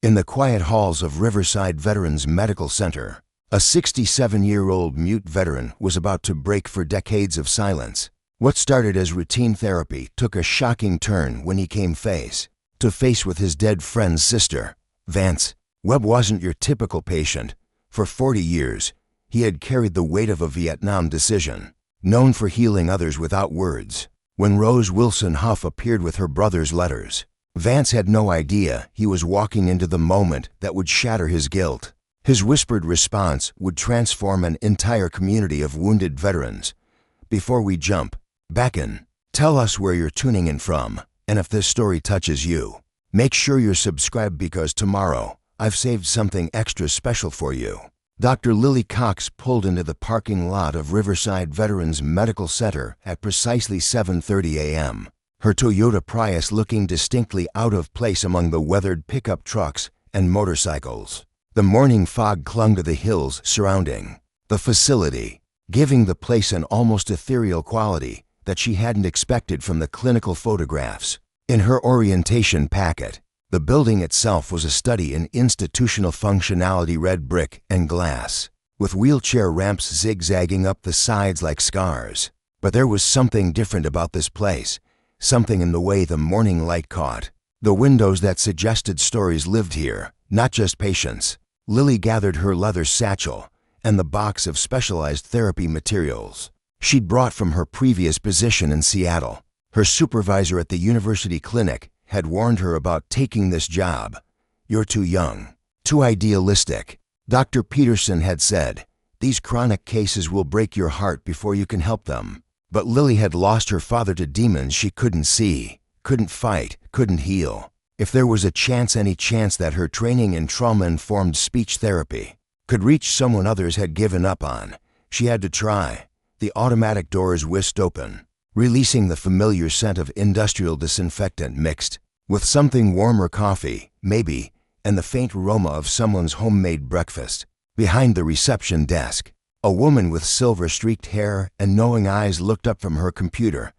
In the quiet halls of Riverside Veterans Medical Center, a 67-year-old mute veteran was about to break for decades of silence. What started as routine therapy took a shocking turn when he came face to face with his dead friend's sister. Vance Webb wasn't your typical patient. For 40 years, he had carried the weight of a Vietnam decision, known for healing others without words. When Rose Wilson-Huff appeared with her brother's letters, Vance had no idea he was walking into the moment that would shatter his guilt. His whispered response would transform an entire community of wounded veterans. Before we jump back in, tell us where you're tuning in from, and if this story touches you, make sure you're subscribed because tomorrow I've saved something extra special for you. Dr. Lily Cox pulled into the parking lot of Riverside Veterans Medical Center at precisely 7:30 a.m., her Toyota Prius looking distinctly out of place among the weathered pickup trucks and motorcycles. The morning fog clung to the hills surrounding the facility, giving the place an almost ethereal quality that she hadn't expected from the clinical photographs. In her orientation packet, the building itself was a study in institutional functionality, red brick and glass, with wheelchair ramps zigzagging up the sides like scars. But there was something different about this place, something in the way the morning light caught the windows that suggested stories lived here, not just patients. Lily gathered her leather satchel and the box of specialized therapy materials she'd brought from her previous position in Seattle. Her supervisor at the university clinic had warned her about taking this job. "You're too young, too idealistic," Dr. Peterson had said. "These chronic cases will break your heart before you can help them." But Lily had lost her father to demons she couldn't see, couldn't fight, couldn't heal. If there was a chance, any chance, that her training in trauma-informed speech therapy could reach someone others had given up on, she had to try. The automatic doors whisked open, releasing the familiar scent of industrial disinfectant mixed with something warmer, coffee, maybe, and the faint aroma of someone's homemade breakfast. Behind the reception desk, a woman with silver-streaked hair and knowing eyes looked up from her computer.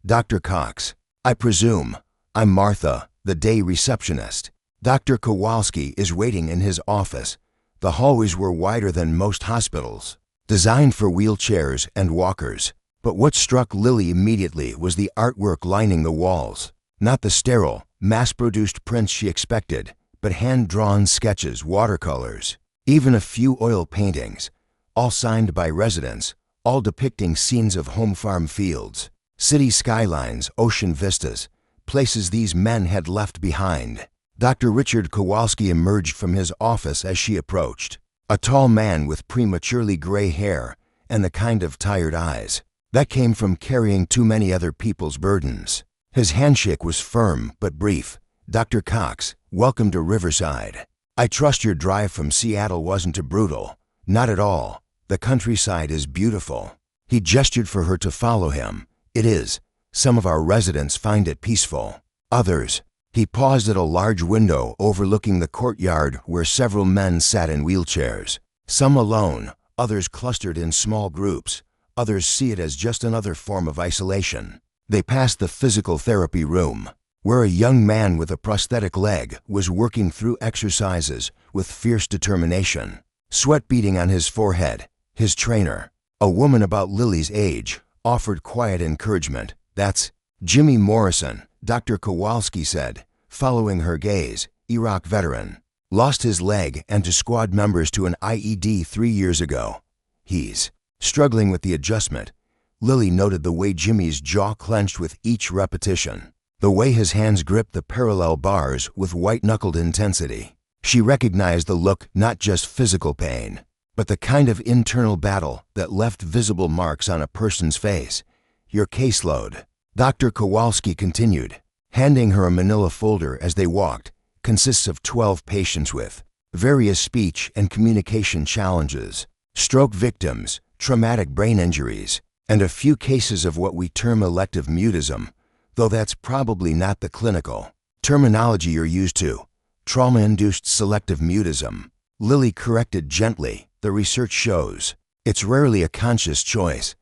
"Dr. Cox, I presume. I'm Martha, the day receptionist. Dr. Kowalski is waiting in his office." The hallways were wider than most hospitals, designed for wheelchairs and walkers. But what struck Lily immediately was the artwork lining the walls. Not the sterile, mass-produced prints she expected, but hand-drawn sketches, watercolors, even a few oil paintings, all signed by residents, all depicting scenes of home farm fields, city skylines, ocean vistas, places these men had left behind. Dr. Richard Kowalski emerged from his office as she approached, a tall man with prematurely gray hair and the kind of tired eyes that came from carrying too many other people's burdens. His handshake was firm but brief. "Dr. Cox, welcome to Riverside. I trust your drive from Seattle wasn't too brutal." "Not at all. The countryside is beautiful." He gestured for her to follow him. "It is. Some of our residents find it peaceful. Others." He paused at a large window overlooking the courtyard where several men sat in wheelchairs. Some alone, others clustered in small groups. Others see it as just another form of isolation. They passed the physical therapy room, where a young man with a prosthetic leg was working through exercises with fierce determination, sweat beading on his forehead. His trainer, a woman about Lily's age, offered quiet encouragement. "That's Jimmy Morrison," Dr. Kowalski said, following her gaze. "Iraq veteran. Lost his leg and to squad members to an IED 3 years ago. He's struggling with the adjustment." Lily noted the way Jimmy's jaw clenched with each repetition, the way his hands gripped the parallel bars with white-knuckled intensity. She recognized the look, not just physical pain, but the kind of internal battle that left visible marks on a person's face. "Your caseload," Dr. Kowalski continued, handing her a manila folder as they walked, "consists of 12 patients with various speech and communication challenges, stroke victims, traumatic brain injuries, and a few cases of what we term elective mutism, though that's probably not the clinical terminology you're used to. Trauma-induced selective mutism." Lily corrected gently. "The research shows it's rarely a conscious choice."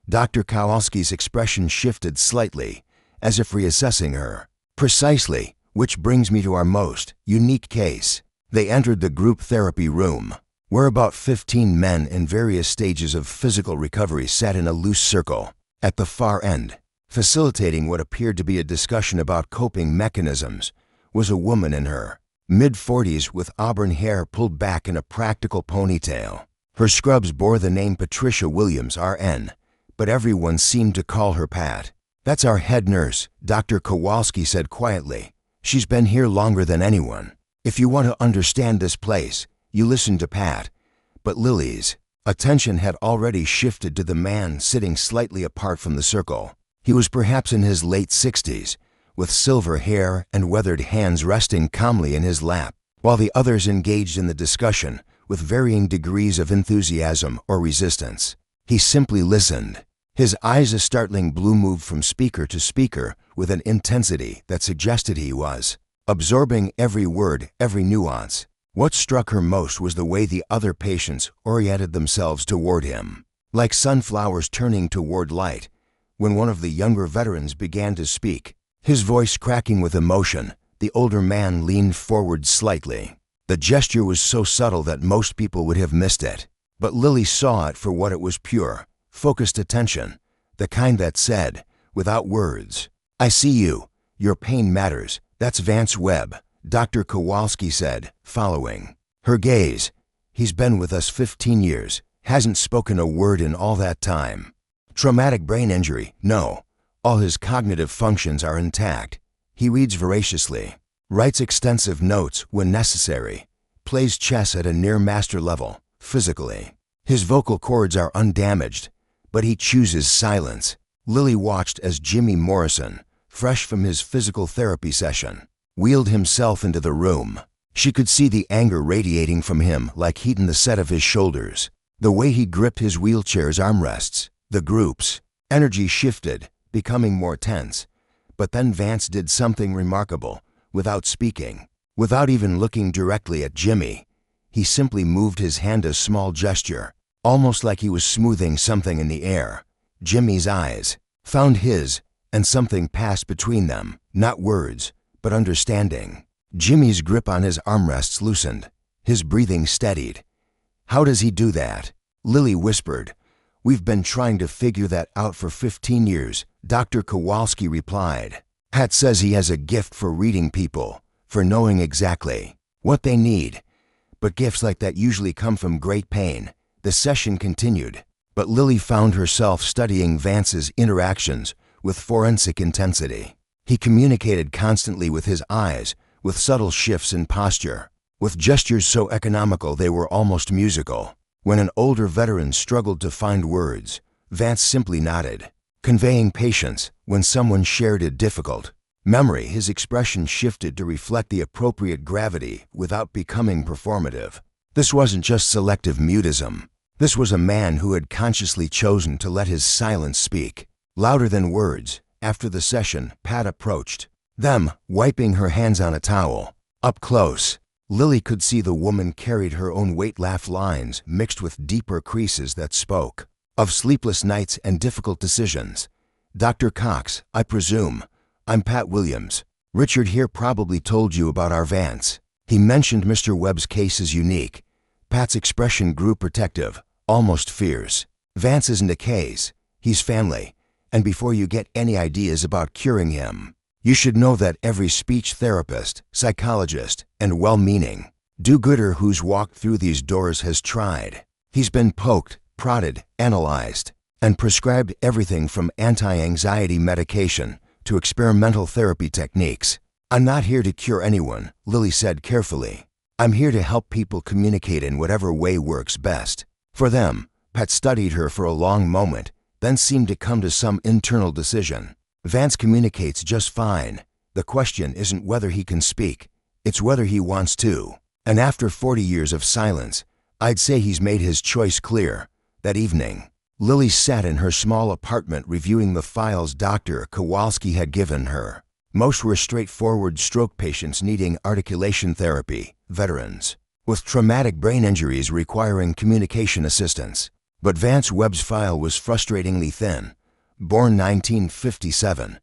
Dr. Kowalski's expression shifted slightly, as if reassessing her. "Precisely. Which brings me to our most unique case. They entered the group therapy room, where about 15 men in various stages of physical recovery sat in a loose circle. At the far end, facilitating what appeared to be a discussion about coping mechanisms, was a woman in her mid-40s with auburn hair pulled back in a practical ponytail. Her scrubs bore the name Patricia Williams, RN, but everyone seemed to call her Pat. "That's our head nurse," Dr. Kowalski said quietly. "She's been here longer than anyone. If you want to understand this place, you listen to Pat." But Lily's attention had already shifted to the man sitting slightly apart from the circle. He was perhaps in his late 60s, with silver hair and weathered hands resting calmly in his lap, while the others engaged in the discussion with varying degrees of enthusiasm or resistance. He simply listened. His eyes a startling blue moved from speaker to speaker with an intensity that suggested he was absorbing every word, every nuance. What struck her most was the way the other patients oriented themselves toward him, like sunflowers turning toward light. When one of the younger veterans began to speak, his voice cracking with emotion, the older man leaned forward slightly. The gesture was so subtle that most people would have missed it, but Lily saw it for what it was: pure, focused attention, the kind that said, without words, "I see you. Your pain matters. That's Vance Webb," Dr. Kowalski said, following her gaze. "He's been with us 15 years, hasn't spoken a word in all that time. Traumatic brain injury, no. All his cognitive functions are intact. He reads voraciously, writes extensive notes when necessary, plays chess at a near master level, physically. His vocal cords are undamaged, but he chooses silence." Lily watched as Jimmy Morrison, fresh from his physical therapy session, wheeled himself into the room. She could see the anger radiating from him like heat in the set of his shoulders. The way he gripped his wheelchair's armrests, the group's energy shifted, becoming more tense. But then Vance did something remarkable. Without speaking, without even looking directly at Jimmy, he simply moved his hand, a small gesture, almost like he was smoothing something in the air. Jimmy's eyes found his, and something passed between them, not words, but understanding. Jimmy's grip on his armrests loosened, his breathing steadied. "How does he do that?" Lily whispered. "We've been trying to figure that out for 15 years, Dr. Kowalski replied. "Pat says he has a gift for reading people, for knowing exactly what they need. But gifts like that usually come from great pain." The session continued, but Lily found herself studying Vance's interactions with forensic intensity. He communicated constantly with his eyes, with subtle shifts in posture, with gestures so economical they were almost musical. When an older veteran struggled to find words, Vance simply nodded, conveying patience. When someone shared a difficult memory, his expression shifted to reflect the appropriate gravity without becoming performative. This wasn't just selective mutism. This was a man who had consciously chosen to let his silence speak, louder than words. After the session, Pat approached them, wiping her hands on a towel. Up close, Lily could see the woman carried her own weight, laugh lines mixed with deeper creases that spoke of sleepless nights and difficult decisions. "Dr. Cox, I presume. I'm Pat Williams. Richard here probably told you about our Vance. He mentioned Mr. Webb's case is unique." Pat's expression grew protective, almost fierce. "Vance isn't a case. He's family. And before you get any ideas about curing him, you should know that every speech therapist, psychologist, and well-meaning do-gooder who's walked through these doors has tried. He's been poked, prodded, analyzed, and prescribed everything from anti-anxiety medication to experimental therapy techniques. I'm not here to cure anyone," Lily said carefully. "I'm here to help people communicate in whatever way works best for them." Pat studied her for a long moment, then seemed to come to some internal decision. "Vance communicates just fine. The question isn't whether he can speak, it's whether he wants to. And after 40 years of silence, I'd say he's made his choice clear." That evening, Lily sat in her small apartment reviewing the files Dr. Kowalski had given her. Most were straightforward stroke patients needing articulation therapy, veterans with traumatic brain injuries requiring communication assistance. But Vance Webb's file was frustratingly thin. Born 1957,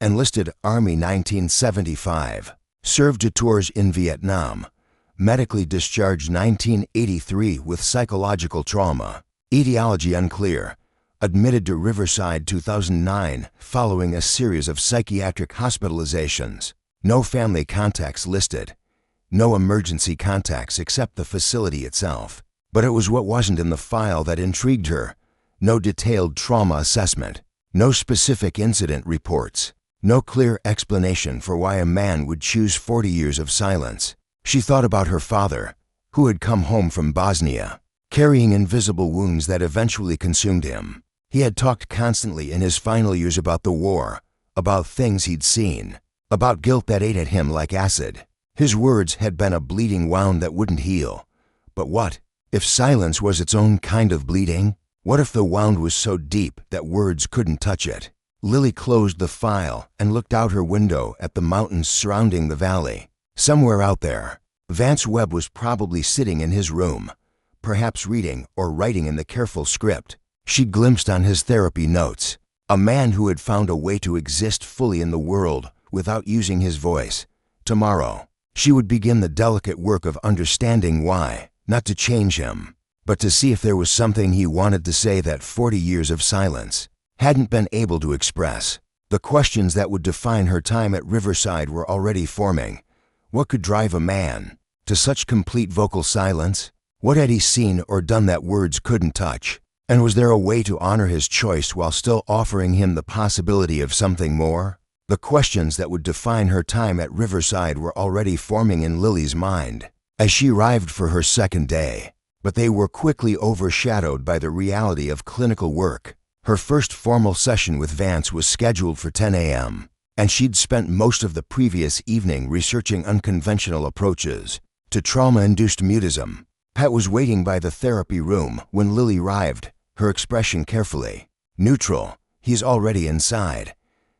enlisted Army 1975, Served to tours in Vietnam. Medically discharged 1983 with psychological trauma. Etiology unclear. Admitted to Riverside 2009 following a series of psychiatric hospitalizations. No family contacts listed. No emergency contacts except the facility itself. But it was what wasn't in the file that intrigued her. No detailed trauma assessment. No specific incident reports. No clear explanation for why a man would choose 40 years of silence. She thought about her father, who had come home from Bosnia, carrying invisible wounds that eventually consumed him. He had talked constantly in his final years about the war, about things he'd seen, about guilt that ate at him like acid. His words had been a bleeding wound that wouldn't heal. But what if silence was its own kind of bleeding? What if the wound was so deep that words couldn't touch it? Lily closed the file and looked out her window at the mountains surrounding the valley. Somewhere out there, Vance Webb was probably sitting in his room, perhaps reading or writing in the careful script she glimpsed on his therapy notes. A man who had found a way to exist fully in the world without using his voice. Tomorrow, she would begin the delicate work of understanding why, not to change him, but to see if there was something he wanted to say that 40 years of silence hadn't been able to express. The questions that would define her time at Riverside were already forming. What could drive a man to such complete vocal silence? What had he seen or done that words couldn't touch? And was there a way to honor his choice while still offering him the possibility of something more? The questions that would define her time at Riverside were already forming in Lily's mind as she arrived for her second day, but they were quickly overshadowed by the reality of clinical work. Her first formal session with Vance was scheduled for 10 a.m., and she'd spent most of the previous evening researching unconventional approaches to trauma-induced mutism. Pat was waiting by the therapy room when Lily arrived, her expression carefully neutral. He's already inside.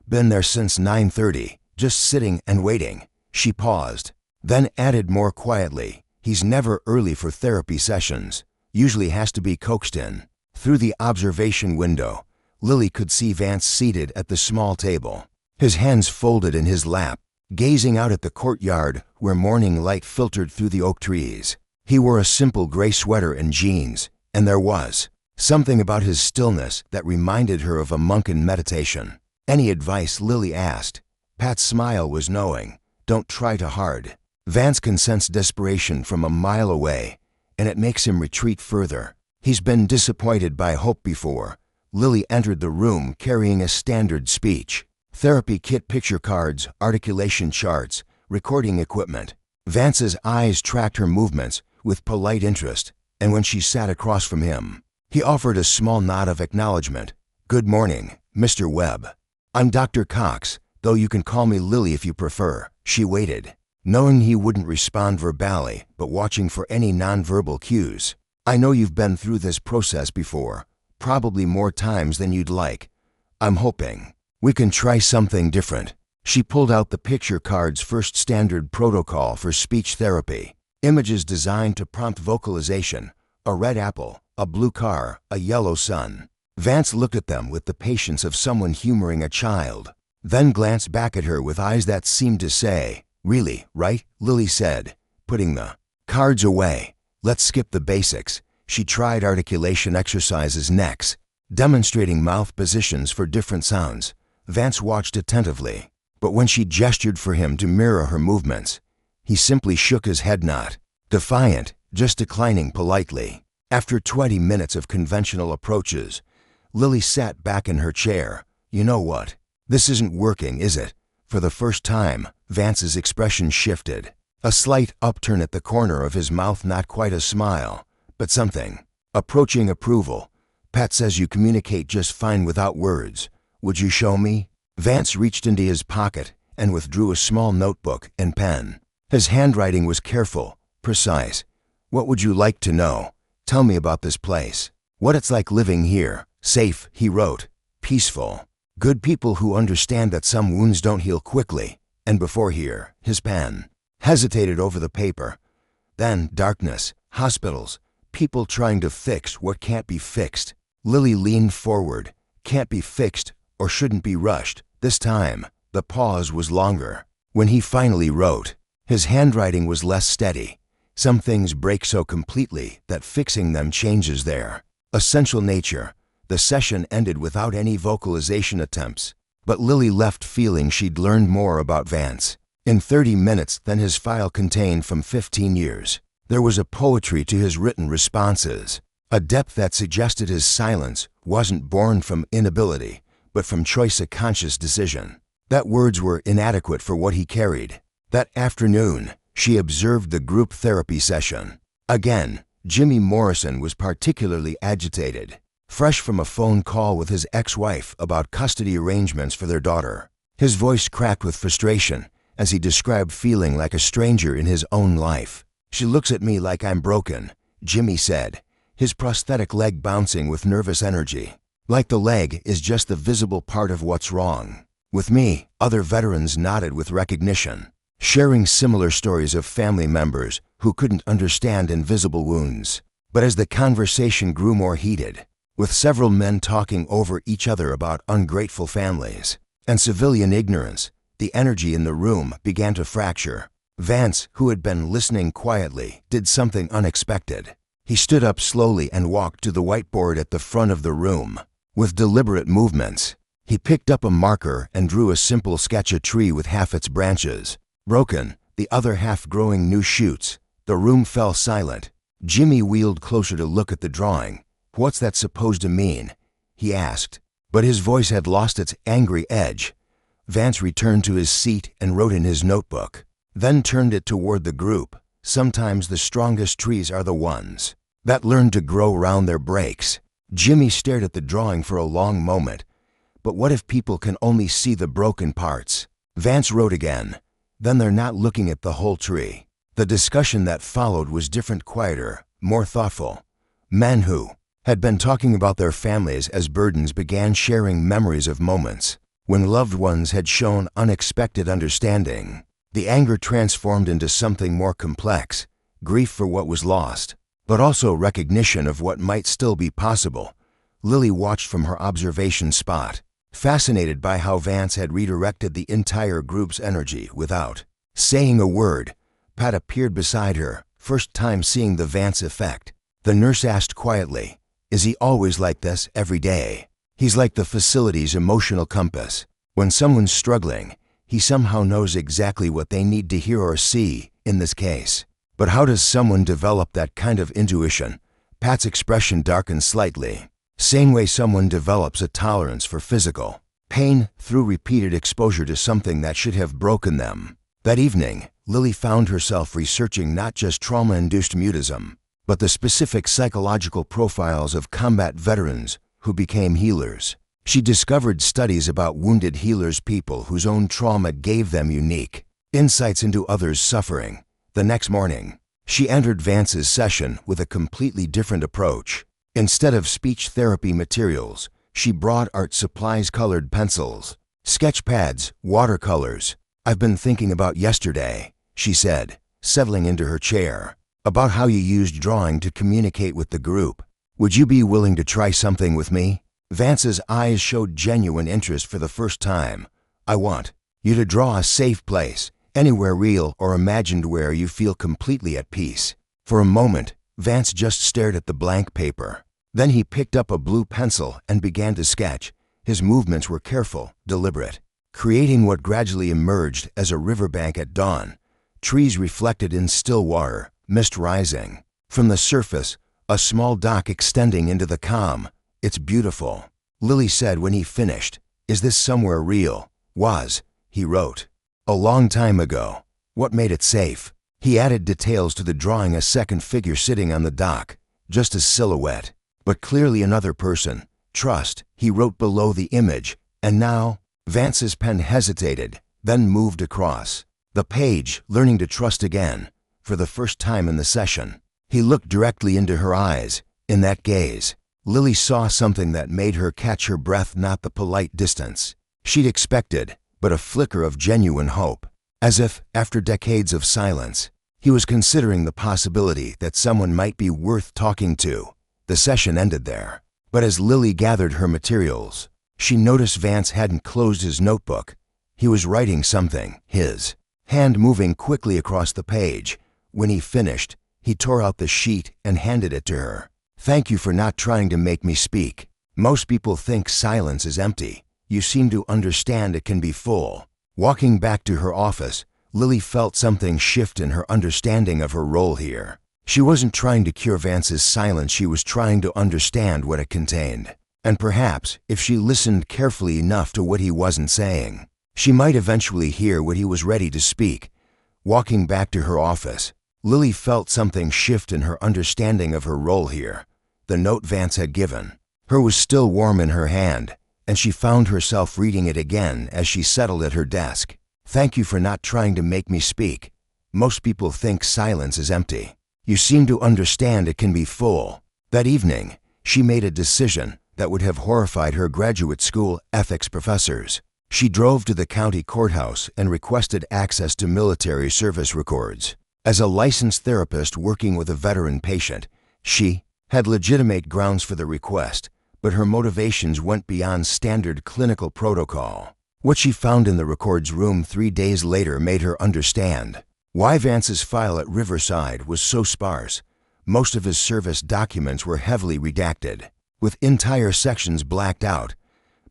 Been there since 9:30, just sitting and waiting. She paused, then added more quietly, he's never early for therapy sessions. Usually has to be coaxed in. Through the observation window, Lily could see Vance seated at the small table, his hands folded in his lap, gazing out at the courtyard where morning light filtered through the oak trees. He wore a simple gray sweater and jeans, and there was something about his stillness that reminded her of a monk in meditation. Any advice, Lily asked. Pat's smile was knowing. Don't try too hard. Vance can sense desperation from a mile away, and it makes him retreat further. He's been disappointed by hope before. Lily entered the room carrying a standard speech. Therapy kit, picture cards, articulation charts, recording equipment. Vance's eyes tracked her movements with polite interest, and when she sat across from him, he offered a small nod of acknowledgement. Good morning, Mr. Webb. I'm Dr. Cox, though you can call me Lily if you prefer. She waited, knowing he wouldn't respond verbally, but watching for any nonverbal cues. I know you've been through this process before, probably more times than you'd like. I'm hoping we can try something different. She pulled out the picture card's first standard protocol for speech therapy. Images designed to prompt vocalization. A red apple, a blue car, a yellow sun. Vance looked at them with the patience of someone humoring a child, then glanced back at her with eyes that seemed to say, really, right? Lily said, putting the cards away. Let's skip the basics. She tried articulation exercises next, demonstrating mouth positions for different sounds. Vance watched attentively, but when she gestured for him to mirror her movements, he simply shook his head, not defiant, just declining politely. After 20 minutes of conventional approaches, Lily sat back in her chair. You know what? This isn't working, is it? For the first time, Vance's expression shifted. A slight upturn at the corner of his mouth, not quite a smile, but something approaching approval. Pat says you communicate just fine without words. Would you show me? Vance reached into his pocket and withdrew a small notebook and pen. His handwriting was careful, precise. What would you like to know? Tell me about this place. What it's like living here. Safe, he wrote. Peaceful. Good people who understand that some wounds don't heal quickly. And before here, his pen hesitated over the paper. Then darkness, hospitals, people trying to fix what can't be fixed. Lily leaned forward. Can't be fixed or shouldn't be rushed. This time, the pause was longer. When he finally wrote, his handwriting was less steady. Some things break so completely that fixing them changes their essential nature. The session ended without any vocalization attempts, but Lily left feeling she'd learned more about Vance in 30 minutes than his file contained from 15 years. There was a poetry to his written responses, a depth that suggested his silence wasn't born from inability, but from choice, a conscious decision. That words were inadequate for what he carried. That afternoon, she observed the group therapy session. Again, Jimmy Morrison was particularly agitated, fresh from a phone call with his ex-wife about custody arrangements for their daughter. His voice cracked with frustration as he described feeling like a stranger in his own life. "She looks at me like I'm broken," Jimmy said, his prosthetic leg bouncing with nervous energy. "Like the leg is just the visible part of what's wrong." With me, other veterans nodded with recognition, sharing similar stories of family members who couldn't understand invisible wounds. But as the conversation grew more heated, with several men talking over each other about ungrateful families and civilian ignorance, the energy in the room began to fracture. Vance, who had been listening quietly, did something unexpected. He stood up slowly and walked to the whiteboard at the front of the room. With deliberate movements, he picked up a marker and drew a simple sketch: a tree with half its branches broken, the other half growing new shoots. The room fell silent. Jimmy wheeled closer to look at the drawing. "What's that supposed to mean?" he asked, but his voice had lost its angry edge. Vance returned to his seat and wrote in his notebook, then turned it toward the group. "Sometimes the strongest trees are the ones that learn to grow around their breaks." Jimmy stared at the drawing for a long moment. "But what if people can only see the broken parts?" Vance wrote again, "Then they're not looking at the whole tree." The discussion that followed was different, quieter, more thoughtful. Men who had been talking about their families as burdens began sharing memories of moments when loved ones had shown unexpected understanding. The anger transformed into something more complex, grief for what was lost, but also recognition of what might still be possible. Lily watched from her observation spot, fascinated by how Vance had redirected the entire group's energy without saying a word. Pat appeared beside her, first time seeing the Vance effect. The nurse asked quietly, "Is he always like this every day?" "He's like the facility's emotional compass. When someone's struggling, he somehow knows exactly what they need to hear or see in this case." "But how does someone develop that kind of intuition?" Pat's expression darkened slightly. "Same way someone develops a tolerance for physical pain through repeated exposure to something that should have broken them." That evening, Lily found herself researching not just trauma-induced mutism, but the specific psychological profiles of combat veterans who became healers. She discovered studies about wounded healers, people whose own trauma gave them unique insights into others' suffering. The next morning, she entered Vance's session with a completely different approach. Instead of speech therapy materials, she brought art supplies, colored pencils, sketch pads, watercolors. "I've been thinking about yesterday," she said, settling into her chair, "about how you used drawing to communicate with the group. Would you be willing to try something with me?" Vance's eyes showed genuine interest for the first time. "I want you to draw a safe place, anywhere real or imagined where you feel completely at peace." For a moment, Vance just stared at the blank paper. Then he picked up a blue pencil and began to sketch. His movements were careful, deliberate, creating what gradually emerged as a riverbank at dawn. Trees reflected in still water, mist rising. From the surface, a small dock extending into the calm. "It's beautiful," Lily said when he finished. "Is this somewhere real?" "Was," he wrote, "a long time ago." "What made it safe?" He added details to the drawing: a second figure sitting on the dock, just a silhouette, but clearly another person. "Trust," he wrote below the image. "And now?" Vance's pen hesitated, then moved across the page, learning to trust again. For the first time in the session, he looked directly into her eyes. In that gaze, Lily saw something that made her catch her breath, not the polite distance she'd expected, but a flicker of genuine hope. As if, after decades of silence, he was considering the possibility that someone might be worth talking to. The session ended there, but as Lily gathered her materials, she noticed Vance hadn't closed his notebook. He was writing something, his hand moving quickly across the page. When he finished, he tore out the sheet and handed it to her. "Thank you for not trying to make me speak. Most people think silence is empty. You seem to understand it can be full." Walking back to her office, Lily felt something shift in her understanding of her role here. She wasn't trying to cure Vance's silence, she was trying to understand what it contained. And perhaps, if she listened carefully enough to what he wasn't saying, she might eventually hear what he was ready to speak. Walking back to her office, Lily felt something shift in her understanding of her role here. The note Vance had given her was still warm in her hand, and she found herself reading it again as she settled at her desk. "Thank you for not trying to make me speak. Most people think silence is empty. You seem to understand it can be full." That evening, she made a decision that would have horrified her graduate school ethics professors. She drove to the county courthouse and requested access to military service records. As a licensed therapist working with a veteran patient, she had legitimate grounds for the request, but her motivations went beyond standard clinical protocol. What she found in the records room 3 days later made her understand why Vance's file at Riverside was so sparse. Most of his service documents were heavily redacted, with entire sections blacked out,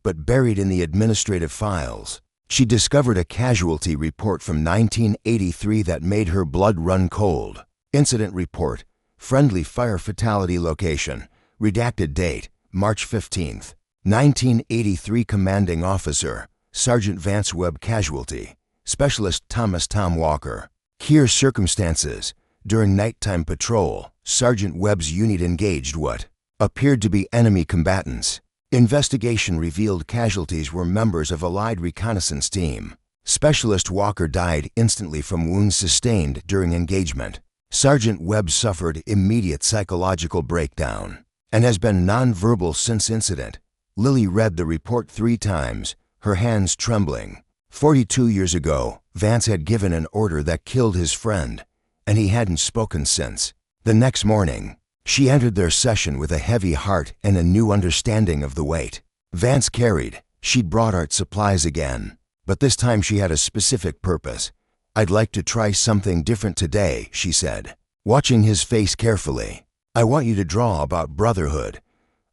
but buried in the administrative files. She discovered a casualty report from 1983 that made her blood run cold. Incident report, friendly fire fatality location, redacted date, March 15th, 1983. Commanding officer, Sergeant Vance Webb. Casualty, Specialist Thomas Tom Walker. Here circumstances. During nighttime patrol, Sergeant Webb's unit engaged what appeared to be enemy combatants. Investigation revealed casualties were members of Allied reconnaissance team. Specialist Walker died instantly from wounds sustained during engagement. Sergeant Webb suffered immediate psychological breakdown and has been nonverbal since incident. Lily read the report 3 times, her hands trembling. 42 years ago, Vance had given an order that killed his friend, and he hadn't spoken since. The next morning, she entered their session with a heavy heart and a new understanding of the weight Vance carried. She'd brought art supplies again, but this time she had a specific purpose. "I'd like to try something different today," she said, watching his face carefully. "I want you to draw about brotherhood,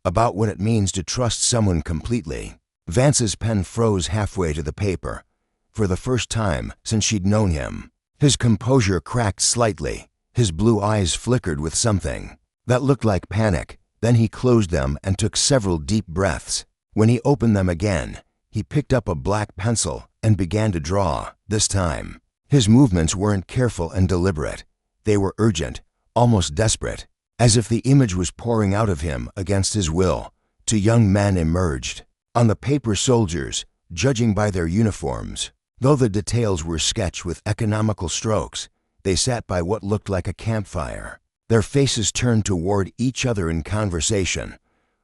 about what it means to trust someone completely." Vance's pen froze halfway to the paper. For the first time since she'd known him, his composure cracked slightly. His blue eyes flickered with something that looked like panic. Then he closed them and took several deep breaths. When he opened them again, he picked up a black pencil and began to draw. This time, his movements weren't careful and deliberate. They were urgent, almost desperate, as if the image was pouring out of him against his will. 2 young men emerged. On the paper, soldiers, judging by their uniforms. Though the details were sketched with economical strokes, they sat by what looked like a campfire. Their faces turned toward each other in conversation.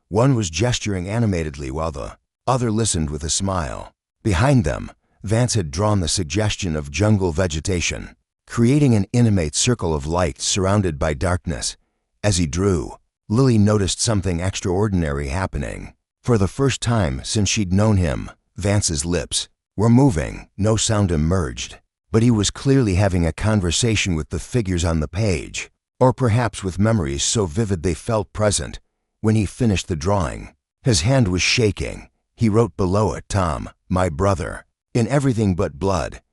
One was gesturing animatedly while the other listened with a smile. Behind them, Vance had drawn the suggestion of jungle vegetation, creating an intimate circle of light surrounded by darkness. As he drew, Lily noticed something extraordinary happening. For the first time since she'd known him, Vance's lips were moving. No sound emerged, but he was clearly having a conversation with the figures on the page, or perhaps with memories so vivid they felt present. When he finished the drawing, his hand was shaking. He wrote below it, "Tom, my brother, in everything but blood.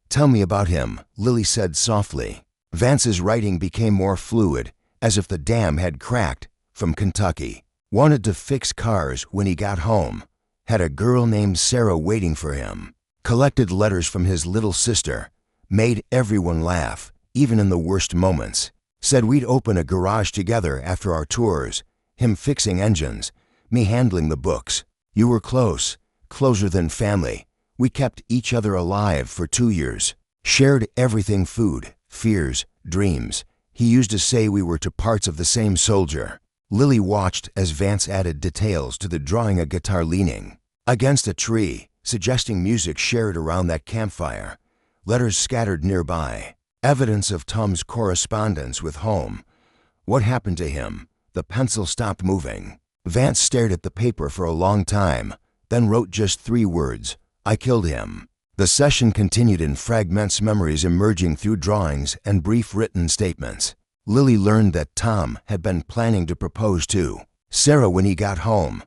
Tell me about him," Lily said softly. Vance's writing became more fluid, as if the dam had cracked. "From Kentucky. Wanted to fix cars when he got home. Had a girl named Sarah waiting for him. Collected letters from his little sister. Made everyone laugh, even in the worst moments. Said we'd open a garage together after our tours. Him fixing engines, me handling the books. You were close, closer than family. We kept each other alive for 2 years. Shared everything, food, fears, dreams. He used to say we were 2 parts of the same soldier." Lily watched as Vance added details to the drawing, a guitar leaning against a tree, suggesting music shared around that campfire. Letters scattered nearby, evidence of Tom's correspondence with home. What happened to him? The pencil stopped moving. Vance stared at the paper for a long time, then wrote just 3 words, "I killed him." The session continued in fragments, memories emerging through drawings and brief written statements. Lily learned that Tom had been planning to propose to Sarah when he got home,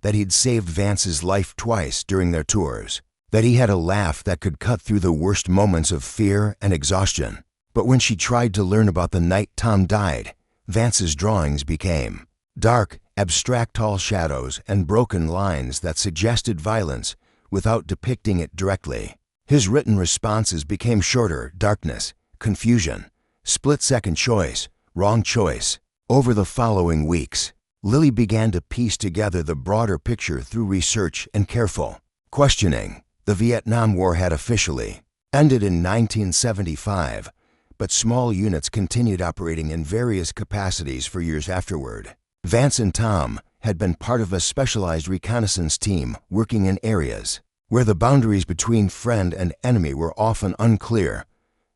that he'd saved Vance's life twice during their tours, that he had a laugh that could cut through the worst moments of fear and exhaustion. But when she tried to learn about the night Tom died, Vance's drawings became dark, abstract tall shadows and broken lines that suggested violence without depicting it directly. His written responses became shorter: darkness, confusion, split-second choice, wrong choice. Over the following weeks, Lily began to piece together the broader picture through research and careful questioning. The Vietnam War had officially ended in 1975, but small units continued operating in various capacities for years afterward. Vance and Tom had been part of a specialized reconnaissance team working in areas where the boundaries between friend and enemy were often unclear.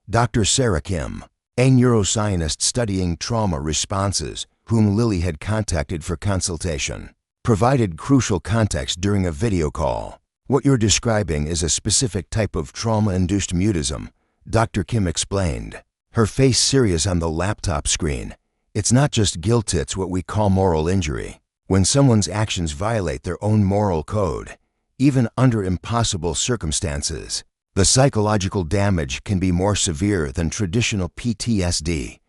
Dr. Sarah Kim, a neuroscientist studying trauma responses, whom Lily had contacted for consultation, provided crucial context during a video call. "What you're describing is a specific type of trauma-induced mutism," Dr. Kim explained, her face serious on the laptop screen. "It's not just guilt, it's what we call moral injury. When someone's actions violate their own moral code, even under impossible circumstances, the psychological damage can be more severe than traditional PTSD.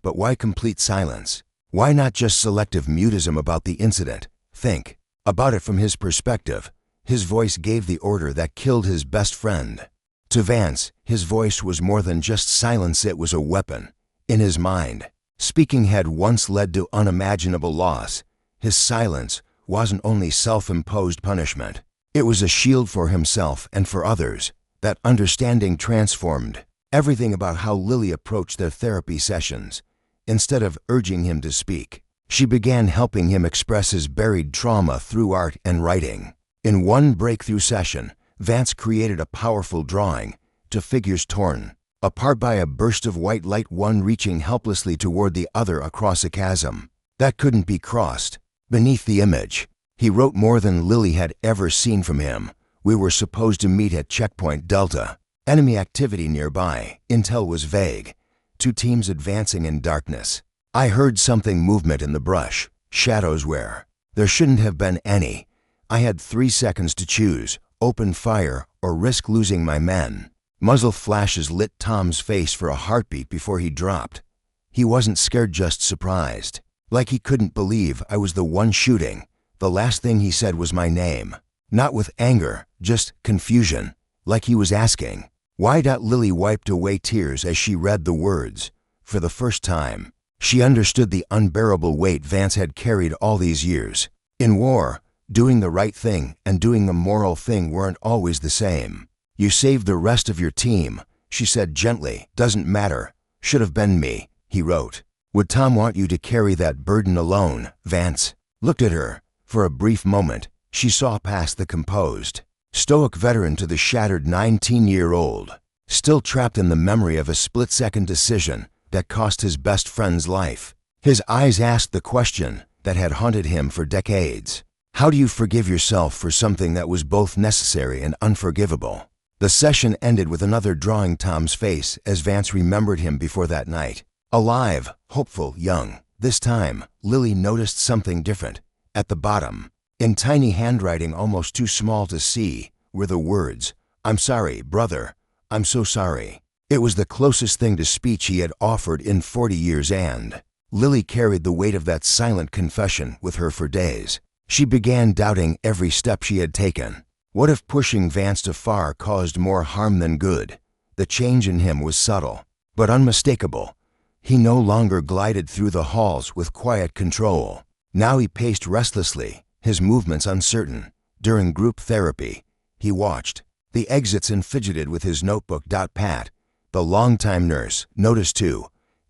But why complete silence? Why not just selective mutism about the incident? Think about it from his perspective. His voice gave the order that killed his best friend." To Vance, his voice was more than just silence, it was a weapon. In his mind, speaking had once led to unimaginable loss. His silence wasn't only self-imposed punishment, it was a shield for himself and for others. That understanding transformed everything about how Lily approached their therapy sessions. Instead of urging him to speak, she began helping him express his buried trauma through art and writing. In one breakthrough session, Vance created a powerful drawing to figures torn apart by a burst of white light, one reaching helplessly toward the other across a chasm that couldn't be crossed. Beneath the image, he wrote more than Lily had ever seen from him. "We were supposed to meet at checkpoint Delta. Enemy activity nearby. Intel was vague. 2 teams advancing in darkness. I heard something, movement in the brush. Shadows where there shouldn't have been any. I had 3 seconds to choose, open fire or risk losing my men." Muzzle flashes lit Tom's face for a heartbeat before he dropped. He wasn't scared, just surprised. Like he couldn't believe I was the one shooting. The last thing he said was my name. Not with anger, just confusion. Like he was asking, why? Lily wiped away tears as she read the words. For the first time, she understood the unbearable weight Vance had carried all these years. In war, doing the right thing and doing the moral thing weren't always the same. "You saved the rest of your team," she said gently. "Doesn't matter. Should have been me," he wrote. "Would Tom want you to carry that burden alone?" Vance looked at her. For a brief moment, she saw past the composed, stoic veteran to the shattered 19-year-old, still trapped in the memory of a split-second decision that cost his best friend's life. His eyes asked the question that had haunted him for decades. How do you forgive yourself for something that was both necessary and unforgivable? The session ended with another drawing Tom's face as Vance remembered him before that night. Alive, hopeful, young. This time, Lily noticed something different. At the bottom, in tiny handwriting almost too small to see, were the words, "I'm sorry, brother. I'm so sorry." It was the closest thing to speech he had offered in 40 years, and Lily carried the weight of that silent confession with her for days. She began doubting every step she had taken. What if pushing Vance too far caused more harm than good? The change in him was subtle, but unmistakable. He no longer glided through the halls with quiet control. Now he paced restlessly, his movements uncertain. During group therapy, he watched the exits and fidgeted with his notebook. Pat, the longtime nurse, noticed too.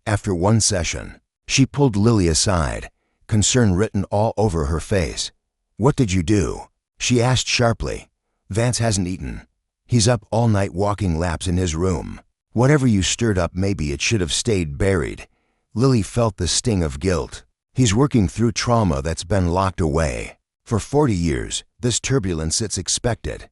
After one session, she pulled Lily aside, concern written all over her face. "What did you do?" she asked sharply. "Vance hasn't eaten. He's up all night walking laps in his room. Whatever you stirred up, maybe it should have stayed buried." Lily felt the sting of guilt. He's working through trauma that's been locked away. For 40 years, this turbulence, it's expected.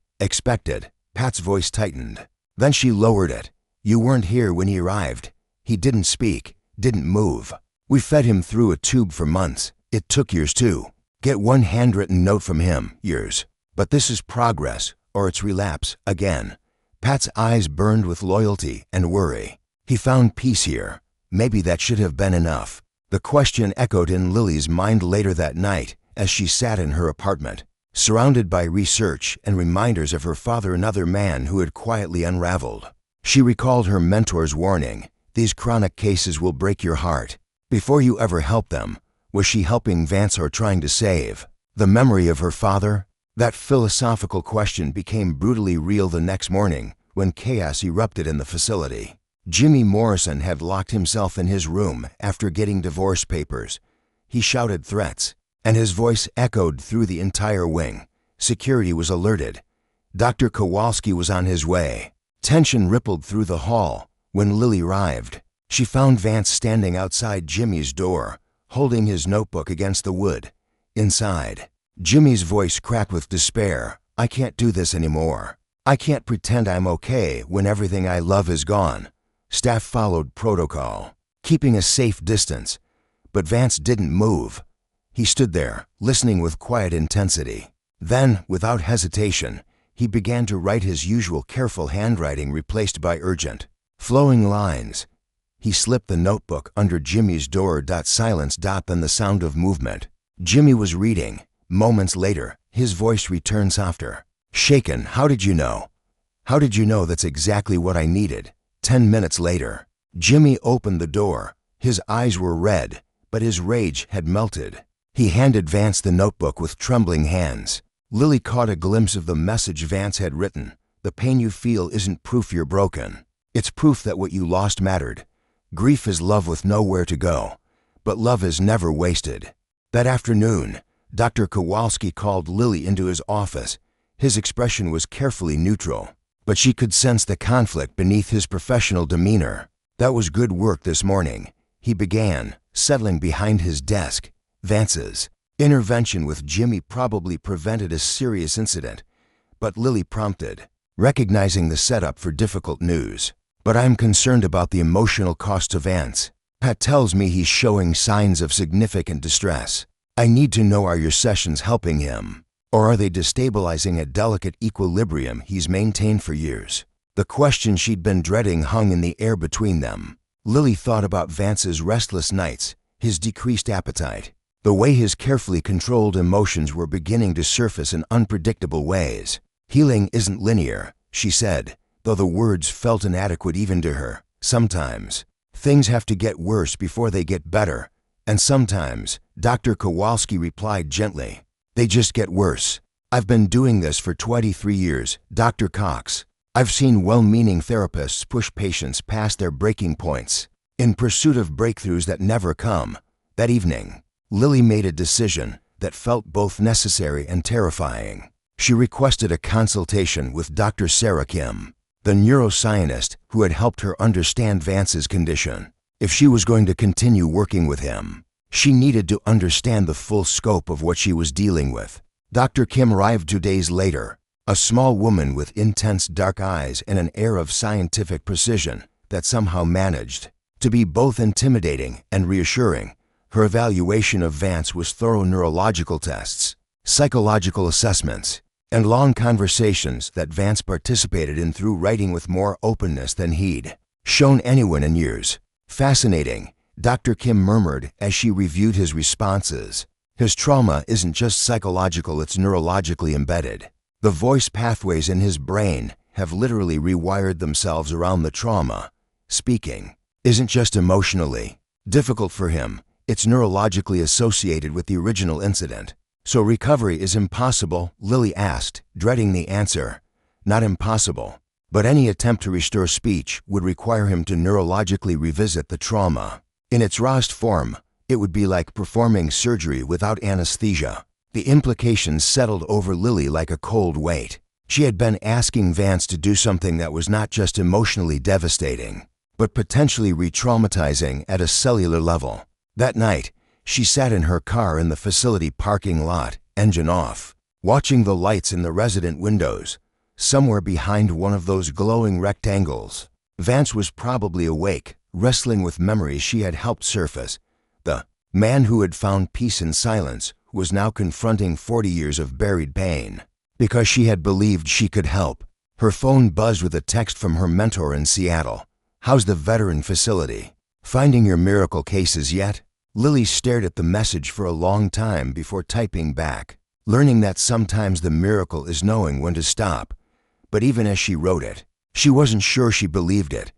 Pat's voice tightened. Then she lowered it. "You weren't here when he arrived. He didn't speak, didn't move. We fed him through a tube for months. It took years too. Get one handwritten note from him, years. But this is progress, or it's relapse, again." Pat's eyes burned with loyalty and worry. He found peace here. Maybe that should have been enough. The question echoed in Lily's mind later that night as she sat in her apartment, surrounded by research and reminders of her father, another man who had quietly unraveled. She recalled her mentor's warning, "These chronic cases will break your heart." Before you ever help them, was she helping Vance or trying to save the memory of her father? That philosophical question became brutally real the next morning when chaos erupted in the facility. Jimmy Morrison had locked himself in his room after getting divorce papers. He shouted threats, and his voice echoed through the entire wing. Security was alerted. Dr. Kowalski was on his way. Tension rippled through the hall. When Lily arrived, she found Vance standing outside Jimmy's door, holding his notebook against the wood. Inside, Jimmy's voice cracked with despair. "I can't do this anymore. I can't pretend I'm okay when everything I love is gone." Staff followed protocol, keeping a safe distance, but Vance didn't move. He stood there, listening with quiet intensity. Then, without hesitation, he began to write his usual careful handwriting replaced by urgent, flowing lines. He slipped the notebook under Jimmy's door. Silence. Then the sound of movement. Jimmy was reading. Moments later, his voice returned softer. "Shaken, how did you know? How did you know that's exactly what I needed?" 10 minutes later, Jimmy opened the door. His eyes were red, but his rage had melted. He handed Vance the notebook with trembling hands. Lily caught a glimpse of the message Vance had written. "The pain you feel isn't proof you're broken. It's proof that what you lost mattered. Grief is love with nowhere to go, but love is never wasted." That afternoon, Dr. Kowalski called Lily into his office. His expression was carefully neutral, but she could sense the conflict beneath his professional demeanor. "That was good work this morning," he began, settling behind his desk. Vance's intervention with Jimmy probably prevented a serious incident, but Lily prompted, recognizing the setup for difficult news. "But I'm concerned about the emotional cost to Vance. Pat tells me he's showing signs of significant distress. I need to know, are your sessions helping him? Or are they destabilizing a delicate equilibrium he's maintained for years?" The question she'd been dreading hung in the air between them. Lily thought about Vance's restless nights, his decreased appetite, the way his carefully controlled emotions were beginning to surface in unpredictable ways. "Healing isn't linear," she said, though the words felt inadequate even to her. "Sometimes things have to get worse before they get better, and sometimes," Dr. Kowalski replied gently, "they just get worse. I've been doing this for 23 years, Dr. Cox. I've seen well-meaning therapists push patients past their breaking points in pursuit of breakthroughs that never come." That evening, Lily made a decision that felt both necessary and terrifying. She requested a consultation with Dr. Sarah Kim, the neuroscientist who had helped her understand Vance's condition. If she was going to continue working with him, she needed to understand the full scope of what she was dealing with. Dr. Kim arrived 2 days later, a small woman with intense dark eyes and an air of scientific precision that somehow managed to be both intimidating and reassuring. Her evaluation of Vance was thorough neurological tests, psychological assessments, and long conversations that Vance participated in through writing with more openness than he'd shown anyone in years. "Fascinating," Dr. Kim murmured as she reviewed his responses. "His trauma isn't just psychological, it's neurologically embedded. The voice pathways in his brain have literally rewired themselves around the trauma. Speaking isn't just emotionally difficult for him, it's neurologically associated with the original incident." "So recovery is impossible?" Lily asked, dreading the answer. "Not impossible, but any attempt to restore speech would require him to neurologically revisit the trauma. In its rawest form, it would be like performing surgery without anesthesia." The implications settled over Lily like a cold weight. She had been asking Vance to do something that was not just emotionally devastating, but potentially re-traumatizing at a cellular level. That night, she sat in her car in the facility parking lot, engine off, watching the lights in the resident windows. somewhere behind one of those glowing rectangles. Vance was probably awake, wrestling with memories she had helped surface. The man who had found peace in silence was now confronting 40 years of buried pain. Because she had believed she could help, her phone buzzed with a text from her mentor in Seattle. "How's the veteran facility? Finding your miracle cases yet?" Lily stared at the message for a long time before typing back, learning that sometimes the miracle is knowing when to stop. But even as she wrote it, she wasn't sure she believed it,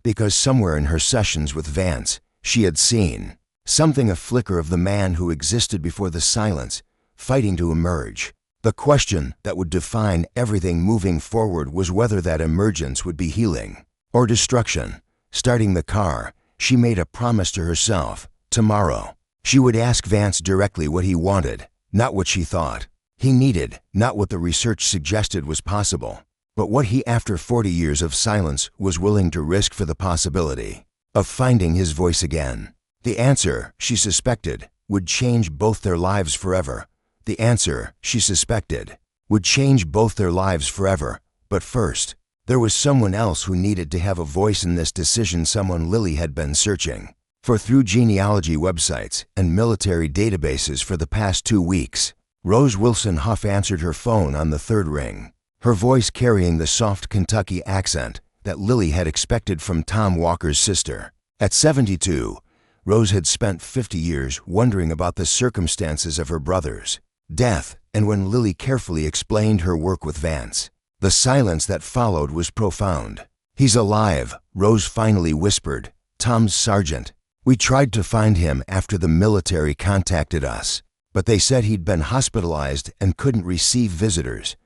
because somewhere in her sessions with Vance, she had seen something, a flicker of the man who existed before the silence, fighting to emerge. The question that would define everything moving forward was whether that emergence would be healing or destruction. Starting the car, she made a promise to herself. Tomorrow, she would ask Vance directly what he wanted, not what she thought he needed, not what the research suggested was possible, but what he, after 40 years of silence, was willing to risk for the possibility of finding his voice again. The answer, she suspected, would change both their lives forever. The answer, she suspected, would change both their lives forever. But first, there was someone else who needed to have a voice in this decision, someone Lily had been searching for through genealogy websites and military databases for the past 2 weeks. Rose Wilson-Huff answered her phone on the third ring, her voice carrying the soft Kentucky accent that Lily had expected from Tom Walker's sister. At 72, Rose had spent 50 years wondering about the circumstances of her brother's death, and when Lily carefully explained her work with Vance, the silence that followed was profound. "He's alive," Rose finally whispered. "Tom's sergeant. We tried to find him after the military contacted us, but they said he'd been hospitalized and couldn't receive visitors.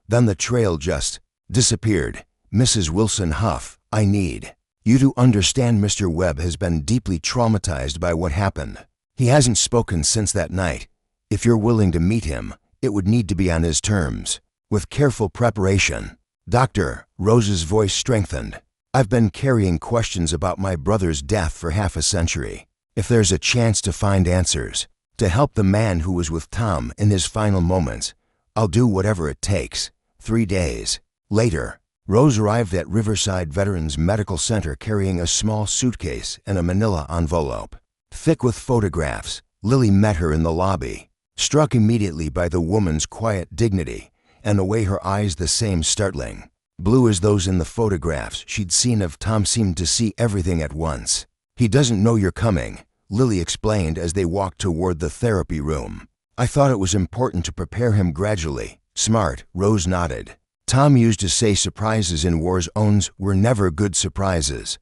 Then the trail just disappeared. Mrs. Wilson-Huff, I need you to understand Mr. Webb has been deeply traumatized by what happened. He hasn't spoken since that night. If you're willing to meet him, it would need to be on his terms, with careful preparation." "Doctor," Rose's voice strengthened, "I've been carrying questions about my brother's death for half a century. If there's a chance to find answers, to help the man who was with Tom in his final moments, I'll do whatever it takes." 3 days later, Rose arrived at Riverside Veterans Medical Center carrying a small suitcase and a manila envelope, thick with photographs. Lily met her in the lobby, struck immediately by the woman's quiet dignity and the way her eyes, the same startling blue as those in the photographs she'd seen of Tom, seemed to see everything at once. "He doesn't know you're coming," Lily explained as they walked toward the therapy room. "I thought it was important to prepare him gradually." "Smart," Rose nodded. "Tom used to say surprises in war zones were never good surprises."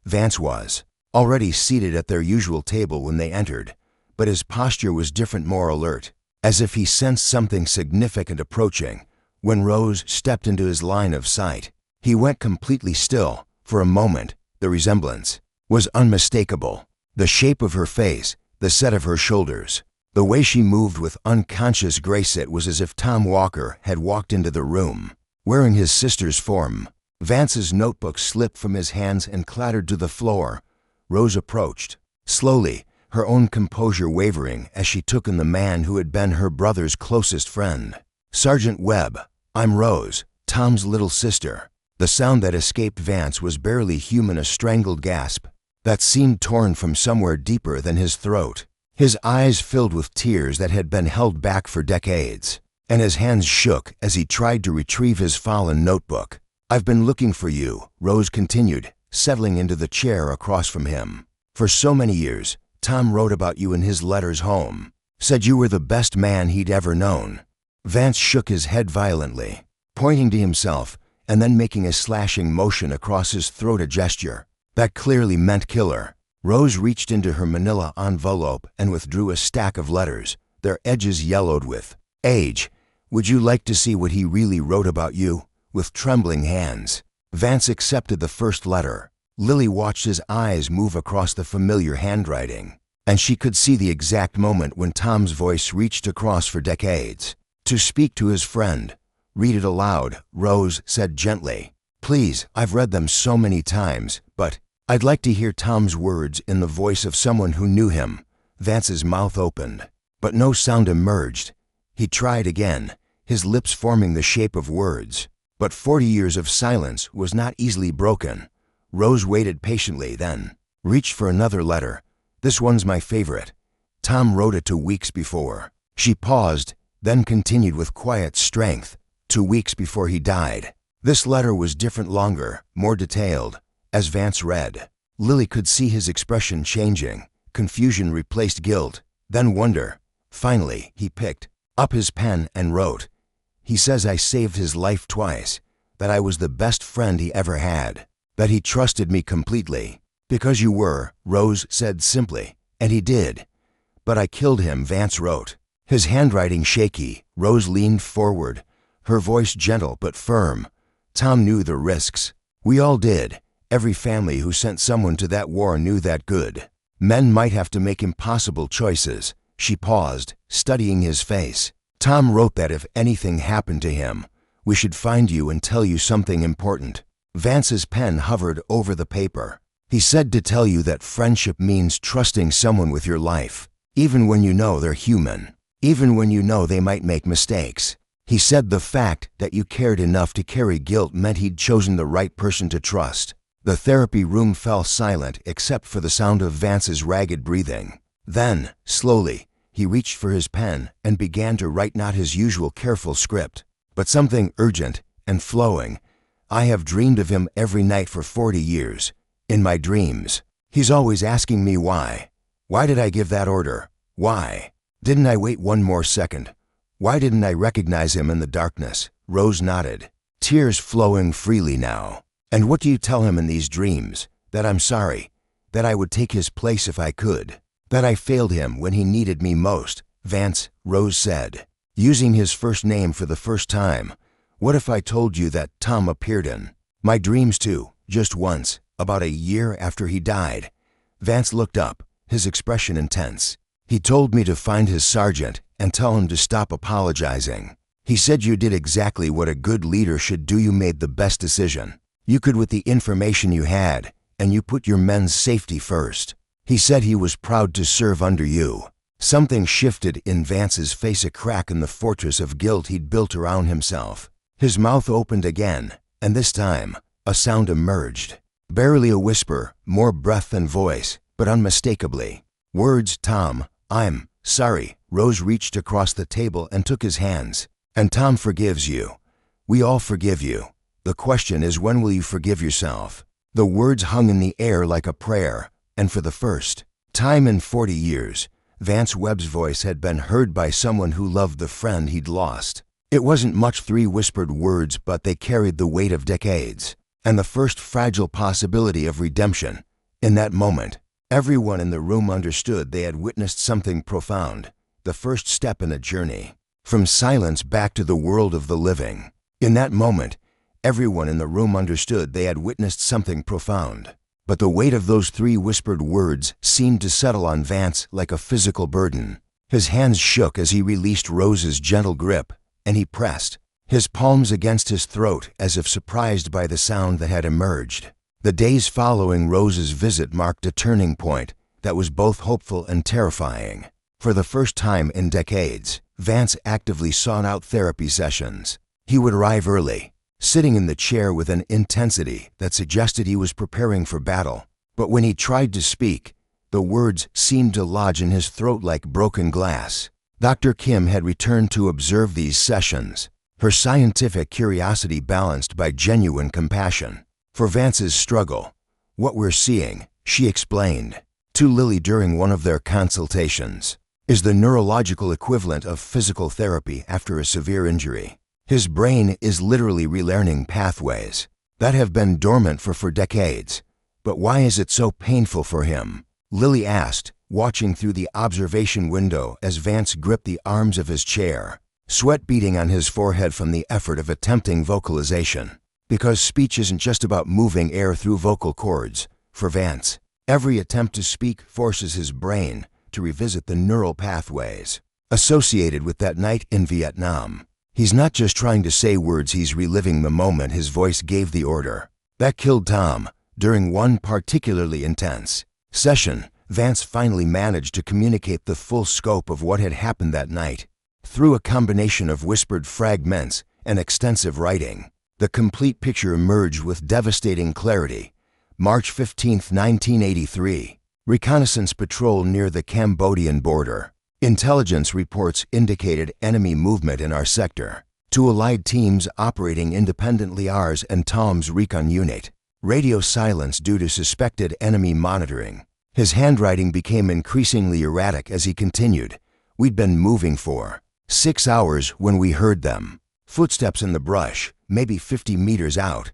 Vance was already seated at their usual table when they entered, but his posture was different, more alert, as if he sensed something significant approaching. When Rose stepped into his line of sight, he went completely still. For a moment, the resemblance was unmistakable. The shape of her face, the set of her shoulders, the way she moved with unconscious grace, it was as if Tom Walker had walked into the room, wearing his sister's form. Vance's notebook slipped from his hands and clattered to the floor. Rose approached, slowly, her own composure wavering as she took in the man who had been her brother's closest friend. "Sergeant Webb, I'm Rose, Tom's little sister." The sound that escaped Vance was barely human, a strangled gasp that seemed torn from somewhere deeper than his throat. His eyes filled with tears that had been held back for decades, and his hands shook as he tried to retrieve his fallen notebook. "I've been looking for you," Rose continued, settling into the chair across from him. "For so many years, Tom wrote about you in his letters home, said you were the best man he'd ever known." Vance shook his head violently, pointing to himself and then making a slashing motion across his throat, a gesture that clearly meant killer. Rose reached into her manila envelope and withdrew a stack of letters, their edges yellowed with age. "Would you like to see what he really wrote about you?" With trembling hands, Vance accepted the first letter. Lily watched his eyes move across the familiar handwriting, and she could see the exact moment when Tom's voice reached across for decades to speak to his friend. "Read it aloud," Rose said gently. "Please, I've read them so many times, but I'd like to hear Tom's words in the voice of someone who knew him." Vance's mouth opened, but no sound emerged. He tried again, his lips forming the shape of words. But 40 years of silence was not easily broken. Rose waited patiently, then reached for another letter. This one's my favorite. Tom wrote it 2 weeks before. She paused, then continued with quiet strength. 2 weeks before he died. This letter was different, longer, more detailed. As Vance read, Lily could see his expression changing. Confusion replaced guilt, then wonder. Finally, he picked up his pen and wrote, "He says I saved his life twice, that I was the best friend he ever had, that he trusted me completely." "Because you were," Rose said simply, "and he did." "But I killed him," Vance wrote. His handwriting shaky, Rose leaned forward, her voice gentle but firm. "Tom knew the risks. We all did. Every family who sent someone to that war knew that good men might have to make impossible choices." She paused, studying his face. "Tom wrote that if anything happened to him, we should find you and tell you something important." Vance's pen hovered over the paper. "He said to tell you that friendship means trusting someone with your life, even when you know they're human, even when you know they might make mistakes. He said the fact that you cared enough to carry guilt meant he'd chosen the right person to trust." The therapy room fell silent except for the sound of Vance's ragged breathing. Then, slowly, he reached for his pen and began to write not his usual careful script, but something urgent and flowing. "I have dreamed of him every night for 40 years. In my dreams. He's always asking me why. Why did I give that order? Why? Didn't I wait one more second? Why didn't I recognize him in the darkness?" Rose nodded, tears flowing freely now. "And what do you tell him in these dreams? That I'm sorry, that I would take his place if I could, that I failed him when he needed me most." "Vance," Rose said, using his first name for the first time, "what if I told you that Tom appeared in my dreams too, just once, about a year after he died?" Vance looked up, his expression intense. "He told me to find his sergeant and tell him to stop apologizing. He said you did exactly what a good leader should do. You made the best decision you could with the information you had, and you put your men's safety first. He said he was proud to serve under you." Something shifted in Vance's face, a crack in the fortress of guilt he'd built around himself. His mouth opened again, and this time, a sound emerged. Barely a whisper, more breath than voice, but unmistakably. Words, "Tom, I'm sorry." Rose reached across the table and took his hands. "And Tom forgives you. We all forgive you. The question is, when will you forgive yourself?" The words hung in the air like a prayer, and for the first time in 40 years, Vance Webb's voice had been heard by someone who loved the friend he'd lost. It wasn't much, 3 whispered words, but they carried the weight of decades, and the first fragile possibility of redemption. In that moment, everyone in the room understood they had witnessed something profound, the first step in a journey, from silence back to the world of the living. In that moment, everyone in the room understood they had witnessed something profound. But the weight of those 3 whispered words seemed to settle on Vance like a physical burden. His hands shook as he released Rose's gentle grip, and he pressed his palms against his throat as if surprised by the sound that had emerged. The days following Rose's visit marked a turning point that was both hopeful and terrifying. For the first time in decades, Vance actively sought out therapy sessions. He would arrive early, sitting in the chair with an intensity that suggested he was preparing for battle. But when he tried to speak, the words seemed to lodge in his throat like broken glass. Dr. Kim had returned to observe these sessions, her scientific curiosity balanced by genuine compassion for Vance's struggle. "What we're seeing," she explained to Lily during one of their consultations, "is the neurological equivalent of physical therapy after a severe injury. His brain is literally relearning pathways that have been dormant for decades." "But why is it so painful for him?" Lily asked, watching through the observation window as Vance gripped the arms of his chair, sweat beading on his forehead from the effort of attempting vocalization. "Because speech isn't just about moving air through vocal cords. For Vance, every attempt to speak forces his brain to revisit the neural pathways associated with that night in Vietnam. He's not just trying to say words, he's reliving the moment his voice gave the order that killed Tom." During one particularly intense session, Vance finally managed to communicate the full scope of what had happened that night. Through a combination of whispered fragments and extensive writing, The complete picture emerged with devastating clarity. March 15, 1983. Reconnaissance patrol near the Cambodian border. Intelligence reports indicated enemy movement in our sector. Two allied teams operating independently, ours and Tom's recon unit. Radio silence due to suspected enemy monitoring. His handwriting became increasingly erratic as he continued. We'd been moving for 6 hours when we heard them. Footsteps in the brush, maybe 50 meters out.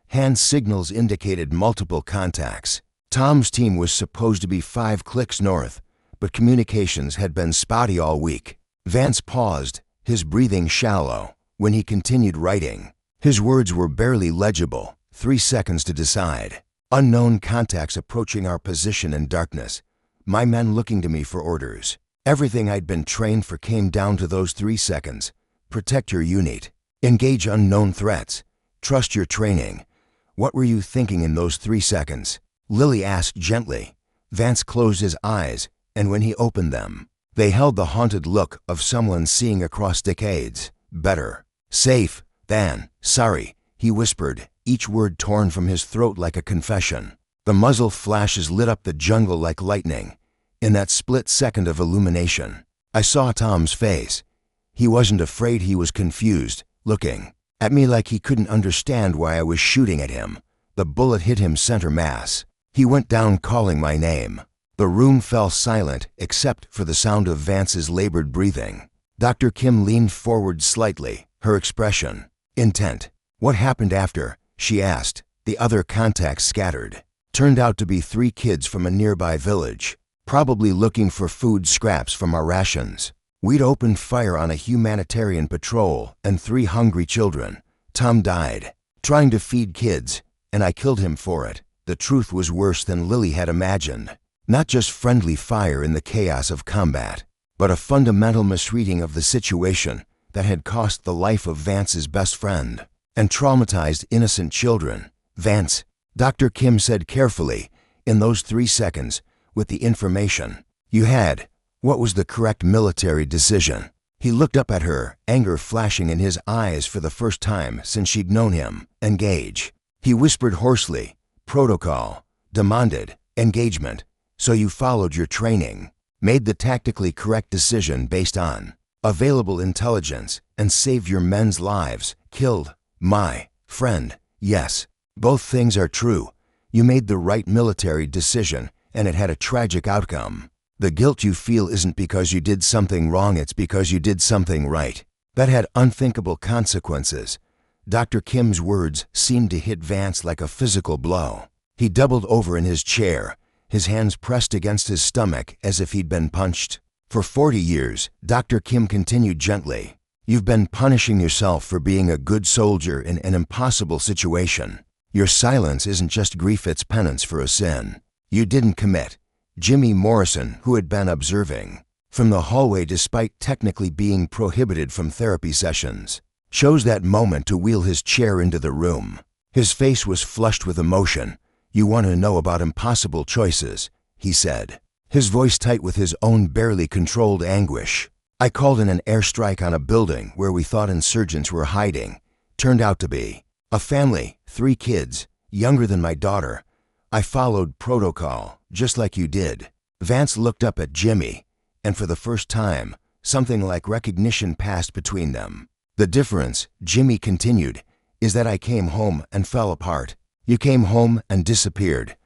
Hand signals indicated multiple contacts. Tom's team was supposed to be 5 clicks north, but communications had been spotty all week. Vance paused, his breathing shallow, when he continued writing. His words were barely legible. 3 seconds to decide. Unknown contacts approaching our position in darkness. My men looking to me for orders. Everything I'd been trained for came down to those 3 seconds. Protect your unit. Engage unknown threats. Trust your training. What were you thinking in those 3 seconds? Lily asked gently. Vance closed his eyes, and when he opened them, they held the haunted look of someone seeing across decades. Better. Safe. Than. Sorry, he whispered, each word torn from his throat like a confession. The muzzle flashes lit up the jungle like lightning. In that split second of illumination, I saw Tom's face. He wasn't afraid, he was confused, looking at me like he couldn't understand why I was shooting at him. The bullet hit him center mass. He went down calling my name. The room fell silent except for the sound of Vance's labored breathing. Dr. Kim leaned forward slightly, her expression intent. What happened after? She asked. The other contacts scattered. Turned out to be 3 kids from a nearby village, probably looking for food scraps from our rations. We'd opened fire on a humanitarian patrol and 3 hungry children. Tom died, trying to feed kids, and I killed him for it. The truth was worse than Lily had imagined. Not just friendly fire in the chaos of combat, but a fundamental misreading of the situation that had cost the life of Vance's best friend and traumatized innocent children. Vance, Dr. Kim said carefully, in those 3 seconds, with the information you had, what was the correct military decision? He looked up at her, anger flashing in his eyes for the first time since she'd known him. Engage. He whispered hoarsely. Protocol. Demanded. Engagement. So you followed your training, made the tactically correct decision based on available intelligence, and saved your men's lives. Killed my friend. Yes, both things are true. You made the right military decision, and it had a tragic outcome. The guilt you feel isn't because you did something wrong, it's because you did something right. That had unthinkable consequences. Dr. Kim's words seemed to hit Vance like a physical blow. He doubled over in his chair, his hands pressed against his stomach as if he'd been punched. For 40 years, Dr. Kim continued gently, you've been punishing yourself for being a good soldier in an impossible situation. Your silence isn't just grief, it's penance for a sin you didn't commit. Jimmy Morrison, who had been observing from the hallway despite technically being prohibited from therapy sessions, chose that moment to wheel his chair into the room. His face was flushed with emotion. You want to know about impossible choices, he said, his voice tight with his own barely controlled anguish. I called in an airstrike on a building where we thought insurgents were hiding. Turned out to be a family, 3 kids, younger than my daughter. I followed protocol, just like you did. Vance looked up at Jimmy, and for the first time, something like recognition passed between them. The difference, Jimmy continued, is that I came home and fell apart. You came home and disappeared.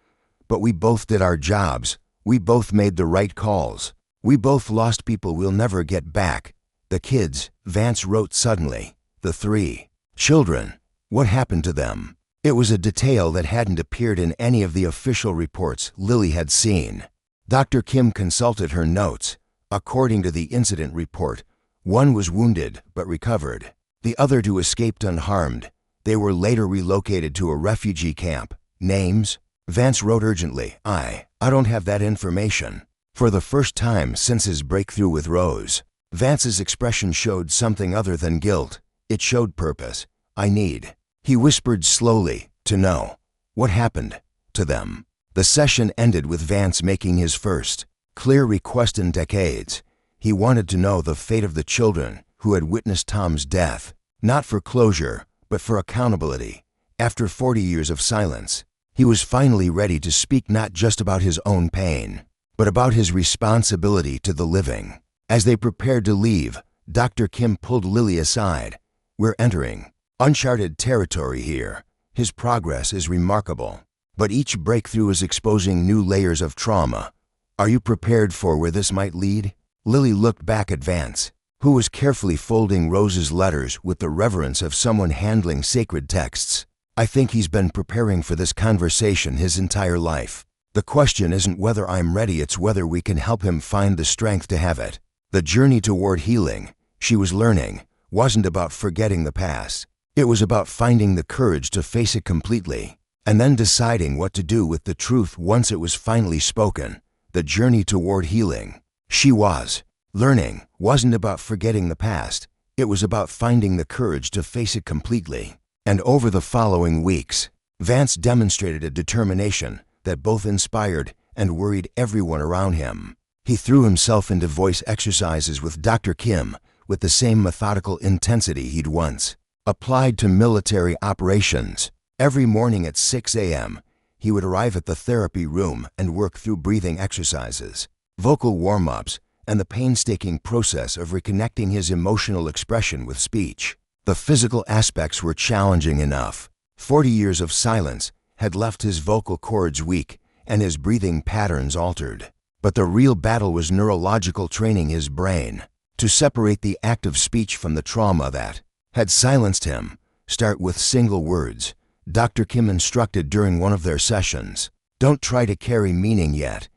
But we both did our jobs. We both made the right calls. We both lost people we'll never get back. The kids, Vance wrote suddenly. The 3 children. What happened to them? It was a detail that hadn't appeared in any of the official reports Lily had seen. Dr. Kim consulted her notes. According to the incident report, 1 was wounded but recovered. The other 2 escaped unharmed. They were later relocated to a refugee camp. Names? Vance wrote urgently. I don't have that information. For the first time since his breakthrough with Rose, Vance's expression showed something other than guilt. It showed purpose. I need, he whispered slowly, to know what happened to them. The session ended with Vance making his first clear request in decades. He wanted to know the fate of the children who had witnessed Tom's death, not for closure, but for accountability. After 40 years of silence, he was finally ready to speak not just about his own pain, but about his responsibility to the living. As they prepared to leave, Dr. Kim pulled Lily aside. "We're entering uncharted territory here. His progress is remarkable, but each breakthrough is exposing new layers of trauma. Are you prepared for where this might lead?" Lily looked back at Vance, who was carefully folding Rose's letters with the reverence of someone handling sacred texts. "I think he's been preparing for this conversation his entire life. The question isn't whether I'm ready, it's whether we can help him find the strength to have it." The journey toward healing, she was learning, wasn't about forgetting the past. It was about finding the courage to face it completely, and then deciding what to do with the truth once it was finally spoken. The journey toward healing, she was learning, wasn't about forgetting the past. It was about finding the courage to face it completely. And over the following weeks, Vance demonstrated a determination that both inspired and worried everyone around him. He threw himself into voice exercises with Dr. Kim with the same methodical intensity he'd once applied to military operations. Every morning at 6 a.m., he would arrive at the therapy room and work through breathing exercises, vocal warm-ups, and the painstaking process of reconnecting his emotional expression with speech. The physical aspects were challenging enough. 40 years of silence had left his vocal cords weak and his breathing patterns altered. But the real battle was neurological, training his brain to separate the act of speech from the trauma that had silenced him. Start with single words, Dr. Kim instructed during one of their sessions. Don't try to carry meaning yet.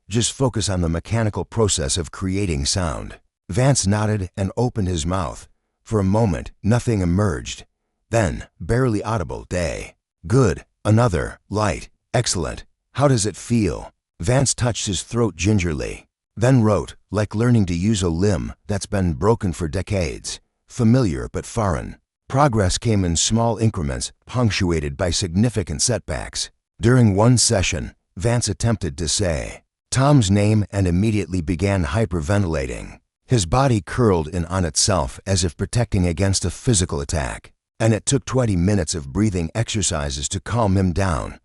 Just focus on the mechanical process of creating sound. Vance nodded and opened his mouth. For a moment, nothing emerged. Then, barely audible, "Day. Good. Another. Light. Excellent. How does it feel?" Vance touched his throat gingerly, then wrote, "Like learning to use a limb that's been broken for decades. Familiar but foreign." Progress came in small increments, punctuated by significant setbacks. During one session, Vance attempted to say Tom's name and immediately began hyperventilating. His body curled in on itself as if protecting against a physical attack, and it took 20 minutes of breathing exercises to calm him down.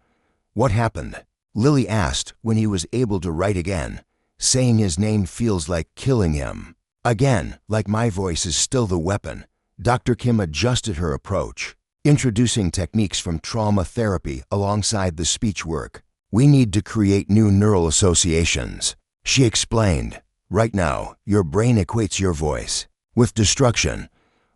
"What happened?" Lily asked when he was able to write again. "Saying his name feels like killing him." Again, like my voice is still the weapon. Dr. Kim adjusted her approach, introducing techniques from trauma therapy alongside the speech work. "We need to create new neural associations," she explained. "Right now, your brain equates your voice with destruction.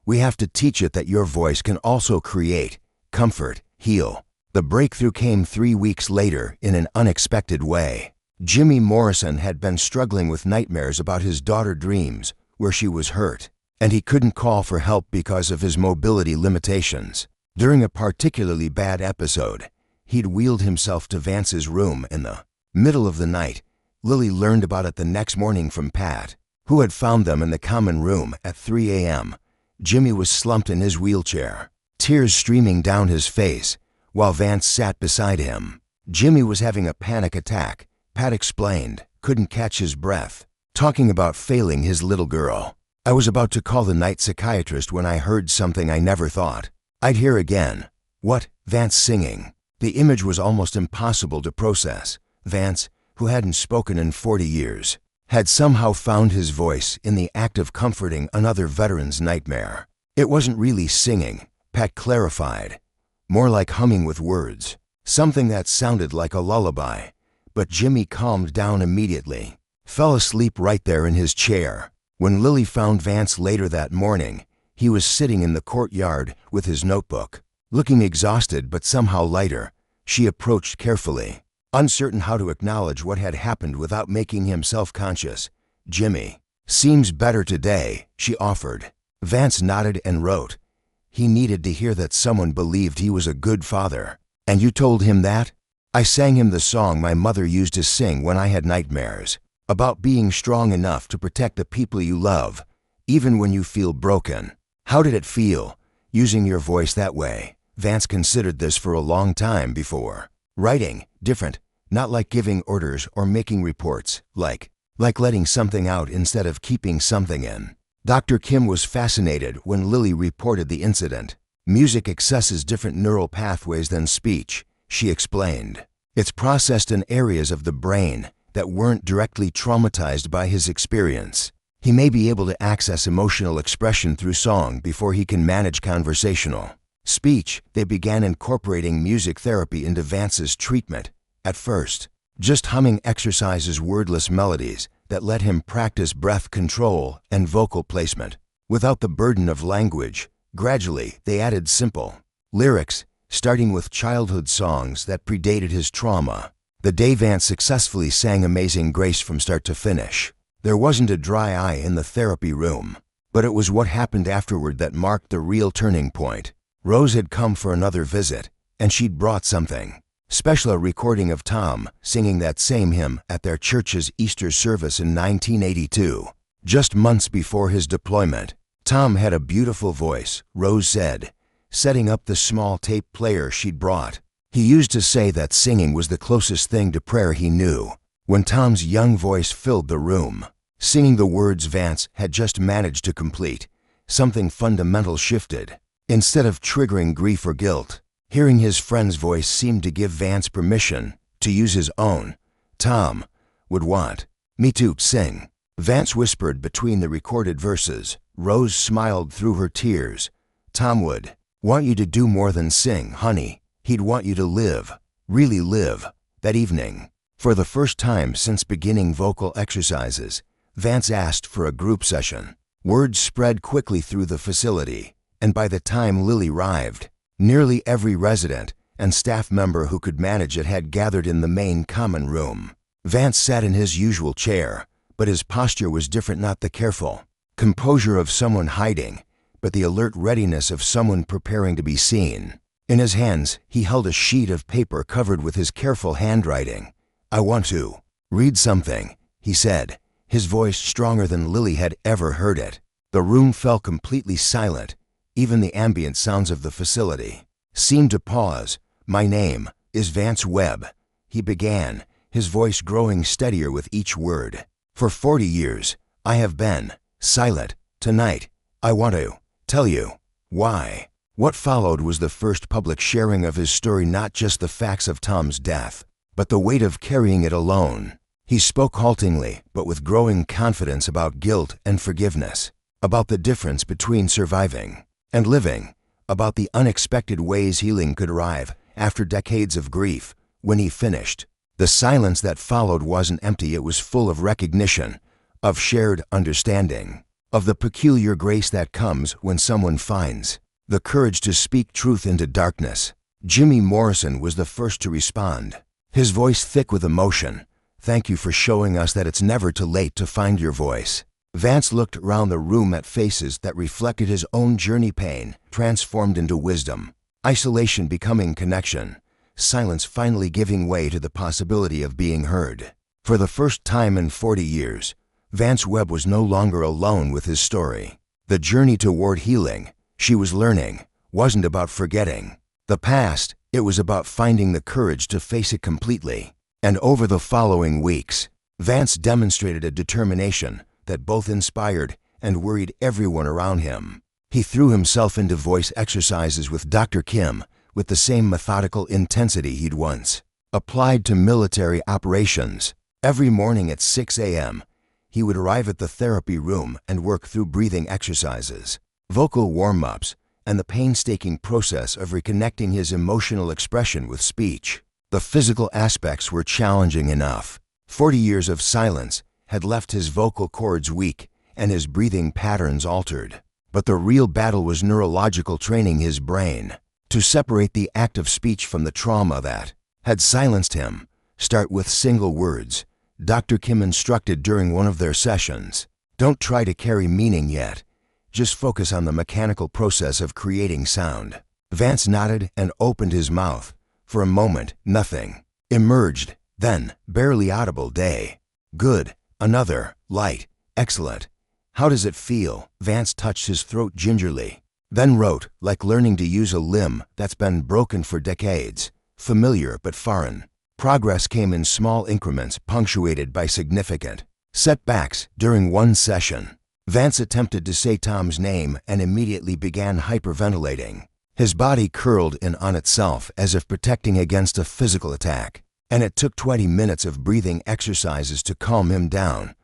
We have to teach it that your voice can also create, comfort, heal." The breakthrough came 3 weeks later in an unexpected way. Jimmy Morrison had been struggling with nightmares about his daughter's dreams, where she was hurt, and he couldn't call for help because of his mobility limitations. During a particularly bad episode, he'd wheeled himself to Vance's room in the middle of the night. Lily learned about it the next morning from Pat, who had found them in the common room at 3 a.m. Jimmy was slumped in his wheelchair, tears streaming down his face, while Vance sat beside him. Jimmy was having a panic attack, Pat explained, couldn't catch his breath, talking about failing his little girl. "I was about to call the night psychiatrist when I heard something I never thought I'd hear again." "What?" Vance singing. The image was almost impossible to process. Vance, who hadn't spoken in 40 years, had somehow found his voice in the act of comforting another veteran's nightmare. It wasn't really singing, Pat clarified. More like humming with words, something that sounded like a lullaby. But Jimmy calmed down immediately, fell asleep right there in his chair. When Lily found Vance later that morning, he was sitting in the courtyard with his notebook, looking exhausted but somehow lighter. She approached carefully, uncertain how to acknowledge what had happened without making him self-conscious. "Jimmy seems better today," she offered. Vance nodded and wrote, "He needed to hear that someone believed he was a good father." "And you told him that?" "I sang him the song my mother used to sing when I had nightmares, about being strong enough to protect the people you love, even when you feel broken." "How did it feel, using your voice that way?" Vance considered this for a long time before writing. "Different, not like giving orders or making reports, like letting something out instead of keeping something in." Dr. Kim was fascinated when Lily reported the incident. Music accesses different neural pathways than speech, she explained. It's processed in areas of the brain that weren't directly traumatized by his experience. He may be able to access emotional expression through song before he can manage conversational speech. They began incorporating music therapy into Vance's treatment. At first, just humming exercises, wordless melodies that let him practice breath control and vocal placement without the burden of language. Gradually, they added simple lyrics, starting with childhood songs that predated his trauma. The day Vance successfully sang Amazing Grace from start to finish, there wasn't a dry eye in the therapy room. But it was what happened afterward that marked the real turning point. Rose had come for another visit, and she'd brought something special, a recording of Tom singing that same hymn at their church's Easter service in 1982, just months before his deployment. Tom had a beautiful voice, Rose said, setting up the small tape player she'd brought. He used to say that singing was the closest thing to prayer he knew. When Tom's young voice filled the room, singing the words Vance had just managed to complete, something fundamental shifted. Instead of triggering grief or guilt, hearing his friend's voice seemed to give Vance permission to use his own. Tom would want me to sing, Vance whispered between the recorded verses. Rose smiled through her tears. Tom would want you to do more than sing, honey. He'd want you to live, really live. That evening, for the first time since beginning vocal exercises, Vance asked for a group session. Word spread quickly through the facility, and by the time Lily arrived, nearly every resident and staff member who could manage it had gathered in the main common room. Vance sat in his usual chair, but his posture was different, not the careful composure of someone hiding, but the alert readiness of someone preparing to be seen. In his hands, he held a sheet of paper covered with his careful handwriting. I want to read something, he said, his voice stronger than Lily had ever heard it. The room fell completely silent. Even the ambient sounds of the facility seemed to pause. My name is Vance Webb, he began, his voice growing steadier with each word. For 40 years, I have been silent. Tonight, I want to tell you why. What followed was the first public sharing of his story, not just the facts of Tom's death, but the weight of carrying it alone. He spoke haltingly, but with growing confidence, about guilt and forgiveness, about the difference between surviving and living, about the unexpected ways healing could arrive after decades of grief. When he finished, the silence that followed wasn't empty. It was full of recognition, of shared understanding, of the peculiar grace that comes when someone finds the courage to speak truth into darkness. Jimmy Morrison was the first to respond, his voice thick with emotion. Thank you for showing us that it's never too late to find your voice. Vance looked around the room at faces that reflected his own journey, pain transformed into wisdom, isolation becoming connection, silence finally giving way to the possibility of being heard. For the first time in 40 years, Vance Webb was no longer alone with his story. The journey toward healing, she was learning, wasn't about forgetting the past. It was about finding the courage to face it completely. And over the following weeks, Vance demonstrated a determination that both inspired and worried everyone around him. He threw himself into voice exercises with Dr. Kim with the same methodical intensity he'd once applied to military operations. Every morning at 6 a.m., he would arrive at the therapy room and work through breathing exercises, vocal warm-ups, and the painstaking process of reconnecting his emotional expression with speech. The physical aspects were challenging enough. 40 years of silence had left his vocal cords weak and his breathing patterns altered. But the real battle was neurological, training his brain to separate the act of speech from the trauma that had silenced him. Start with single words, Dr. Kim instructed during one of their sessions. Don't try to carry meaning yet. Just focus on the mechanical process of creating sound. Vance nodded and opened his mouth. For a moment, nothing emerged. Then, barely audible, day. Good. Another. Light. Excellent. How does it feel? Vance touched his throat gingerly, then wrote, like learning to use a limb that's been broken for decades. Familiar but foreign. Progress came in small increments, punctuated by significant setbacks. During one session, Vance attempted to say Tom's name and immediately began hyperventilating. His body curled in on itself as if protecting against a physical attack, and it took 20 minutes of breathing exercises to calm him down.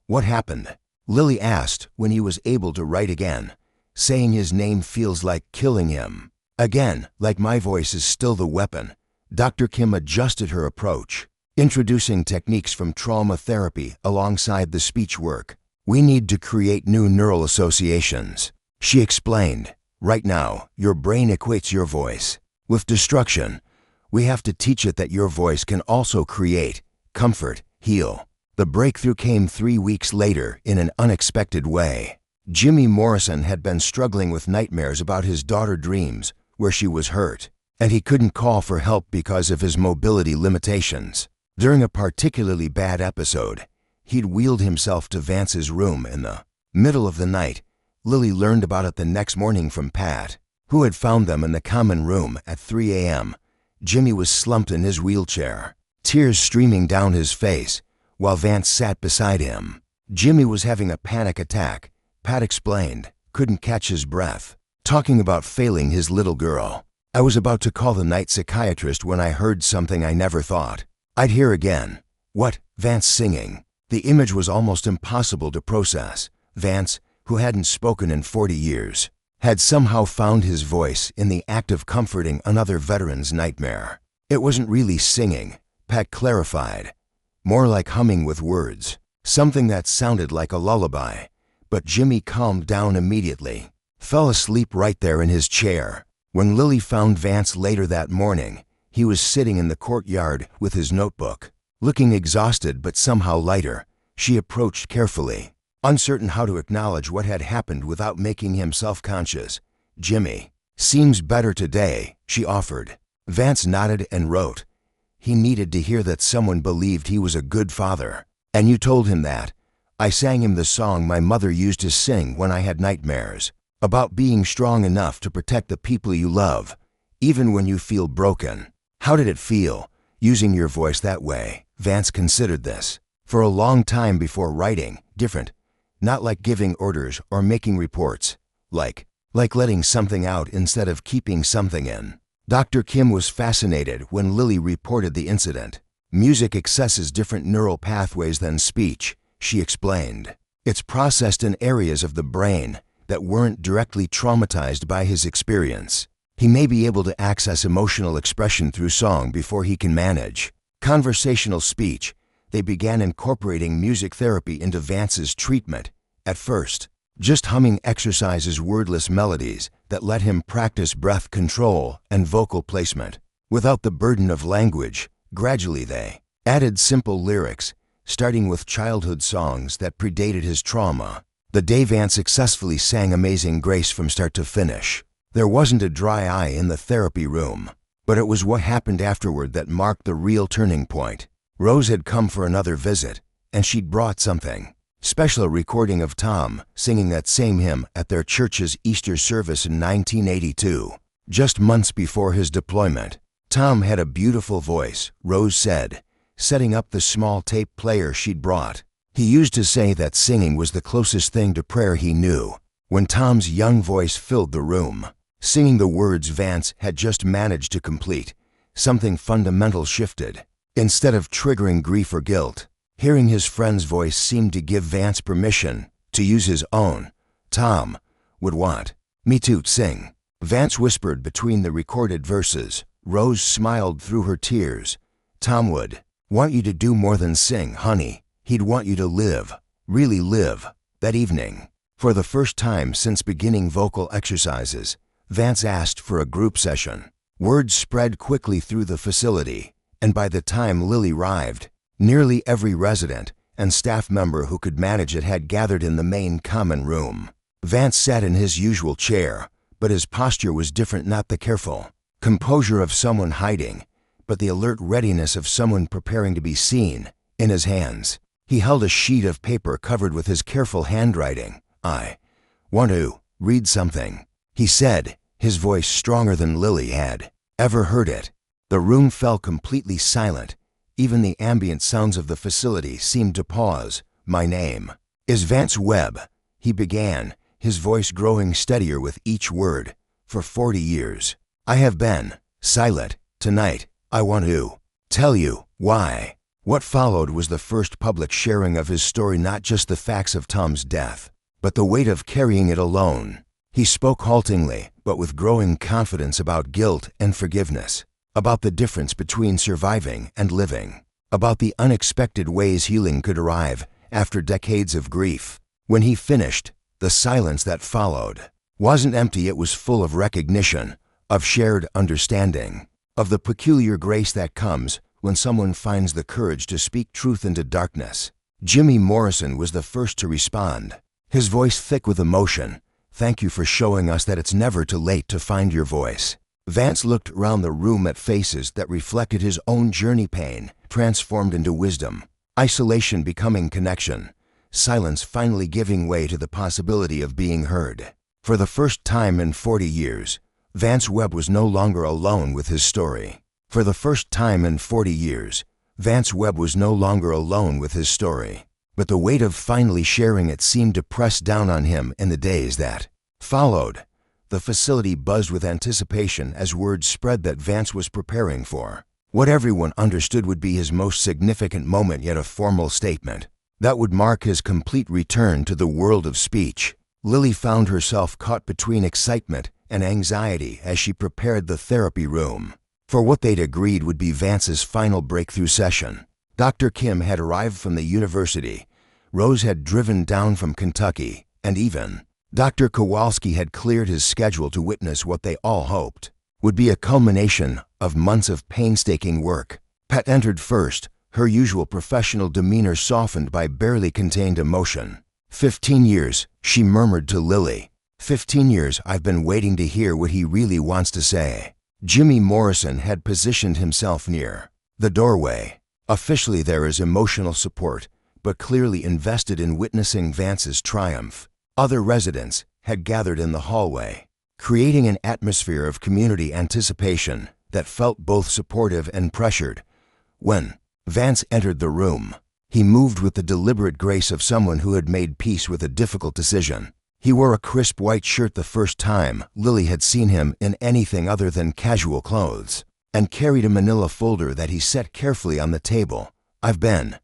"What happened?" Lily asked when he was able to write again. "Saying his name feels like killing him. Again, like my voice is still the weapon." Dr. Kim adjusted her approach, introducing techniques from trauma therapy alongside the speech work. "We need to create new neural associations," she explained. "Right now, your brain equates your voice with destruction. We have to teach it that your voice can also create, comfort, heal." The breakthrough came 3 weeks later in an unexpected way. Jimmy Morrison had been struggling with nightmares about his daughter Dreams, where she was hurt, and he couldn't call for help because of his mobility limitations. During a particularly bad episode, he'd wheeled himself to Vance's room in the middle of the night. Lily learned about it the next morning from Pat, who had found them in the common room at 3 a.m. Jimmy was slumped in his wheelchair, tears streaming down his face, while Vance sat beside him. Jimmy was having a panic attack, Pat explained, couldn't catch his breath, talking about failing his little girl. "I was about to call the night psychiatrist when I heard something I never thought I'd hear again." "What?" Vance singing. The image was almost impossible to process. Vance, who hadn't spoken in 40 years, had somehow found his voice in the act of comforting another veteran's nightmare. "It wasn't really singing," Pat clarified. "More like humming with words, something that sounded like a lullaby." But Jimmy calmed down immediately, fell asleep right there in his chair. When Lily found Vance later that morning, he was sitting in the courtyard with his notebook, looking exhausted but somehow lighter. She approached carefully, uncertain how to acknowledge what had happened without making him self-conscious. "Jimmy, seems better today," she offered. Vance nodded and wrote, "He needed to hear that someone believed he was a good father." "And you told him that?" "I sang him the song my mother used to sing when I had nightmares, about being strong enough to protect the people you love, even when you feel broken." "How did it feel, using your voice that way?" Vance considered this. For a long time before writing, different. Not like giving orders or making reports. Like letting something out instead of keeping something in. Dr. Kim was fascinated when Lily reported the incident. "Music accesses different neural pathways than speech," she explained. "It's processed in areas of the brain that weren't directly traumatized by his experience. He may be able to access emotional expression through song before he can manage conversational speech." They began incorporating music therapy into Vance's treatment. At first, just humming exercises, wordless melodies that let him practice breath control and vocal placement without the burden of language. Gradually they added simple lyrics, starting with childhood songs that predated his trauma. The day Vance successfully sang Amazing Grace from start to finish, there wasn't a dry eye in the therapy room. But it was what happened afterward that marked the real turning point. Rose had come for another visit, and she'd brought something. Special recording of Tom singing that same hymn at their church's Easter service in 1982, just months before his deployment. Tom had a beautiful voice, Rose said, setting up the small tape player she'd brought. He used to say that singing was the closest thing to prayer he knew. When Tom's young voice filled the room, singing the words Vance had just managed to complete, something fundamental shifted. Instead of triggering grief or guilt, hearing his friend's voice seemed to give Vance permission to use his own. Tom would want me to sing, Vance whispered between the recorded verses. Rose smiled through her tears. Tom would want you to do more than sing, honey. He'd want you to live, really live. That evening, for the first time since beginning vocal exercises, Vance asked for a group session. Word spread quickly through the facility, and by the time Lily arrived, nearly every resident and staff member who could manage it had gathered in the main common room. Vance sat in his usual chair, but his posture was different, not the careful composure of someone hiding, but the alert readiness of someone preparing to be seen. In his hands, he held a sheet of paper covered with his careful handwriting. "I want to read something," he said, his voice stronger than Lily had ever heard it. The room fell completely silent. Even the ambient sounds of the facility seemed to pause. "My name is Vance Webb," he began, his voice growing steadier with each word. For 40 years, I have been silent. Tonight, I want to tell you why. What followed was the first public sharing of his story, not just the facts of Tom's death, but the weight of carrying it alone. He spoke haltingly, but with growing confidence, about guilt and forgiveness, about the difference between surviving and living, about the unexpected ways healing could arrive after decades of grief. When he finished, the silence that followed wasn't empty. It was full of recognition, of shared understanding, of the peculiar grace that comes when someone finds the courage to speak truth into darkness. Jimmy Morrison was the first to respond, his voice thick with emotion. "Thank you for showing us that it's never too late to find your voice." Vance looked around the room at faces that reflected his own journey, pain transformed into wisdom, isolation becoming connection, silence finally giving way to the possibility of being heard. For the first time in 40 years, Vance Webb was no longer alone with his story. For the first time in 40 years, Vance Webb was no longer alone with his story. But the weight of finally sharing it seemed to press down on him in the days that followed. The facility buzzed with anticipation as word spread that Vance was preparing for what everyone understood would be his most significant moment, yet a formal statement that would mark his complete return to the world of speech. Lily found herself caught between excitement and anxiety as she prepared the therapy room for what they'd agreed would be Vance's final breakthrough session. Dr. Kim had arrived from the university, Rose had driven down from Kentucky, and even Dr. Kowalski had cleared his schedule to witness what they all hoped would be a culmination of months of painstaking work. Pat entered first, her usual professional demeanor softened by barely contained emotion. 15 years, she murmured to Lily. 15 years I've been waiting to hear what he really wants to say. Jimmy Morrison had positioned himself near the doorway, officially there as emotional support, but clearly invested in witnessing Vance's triumph. Other residents had gathered in the hallway, creating an atmosphere of community anticipation that felt both supportive and pressured. When Vance entered the room, he moved with the deliberate grace of someone who had made peace with a difficult decision. He wore a crisp white shirt, the first time Lily had seen him in anything other than casual clothes, and carried a manila folder that he set carefully on the table. "I've been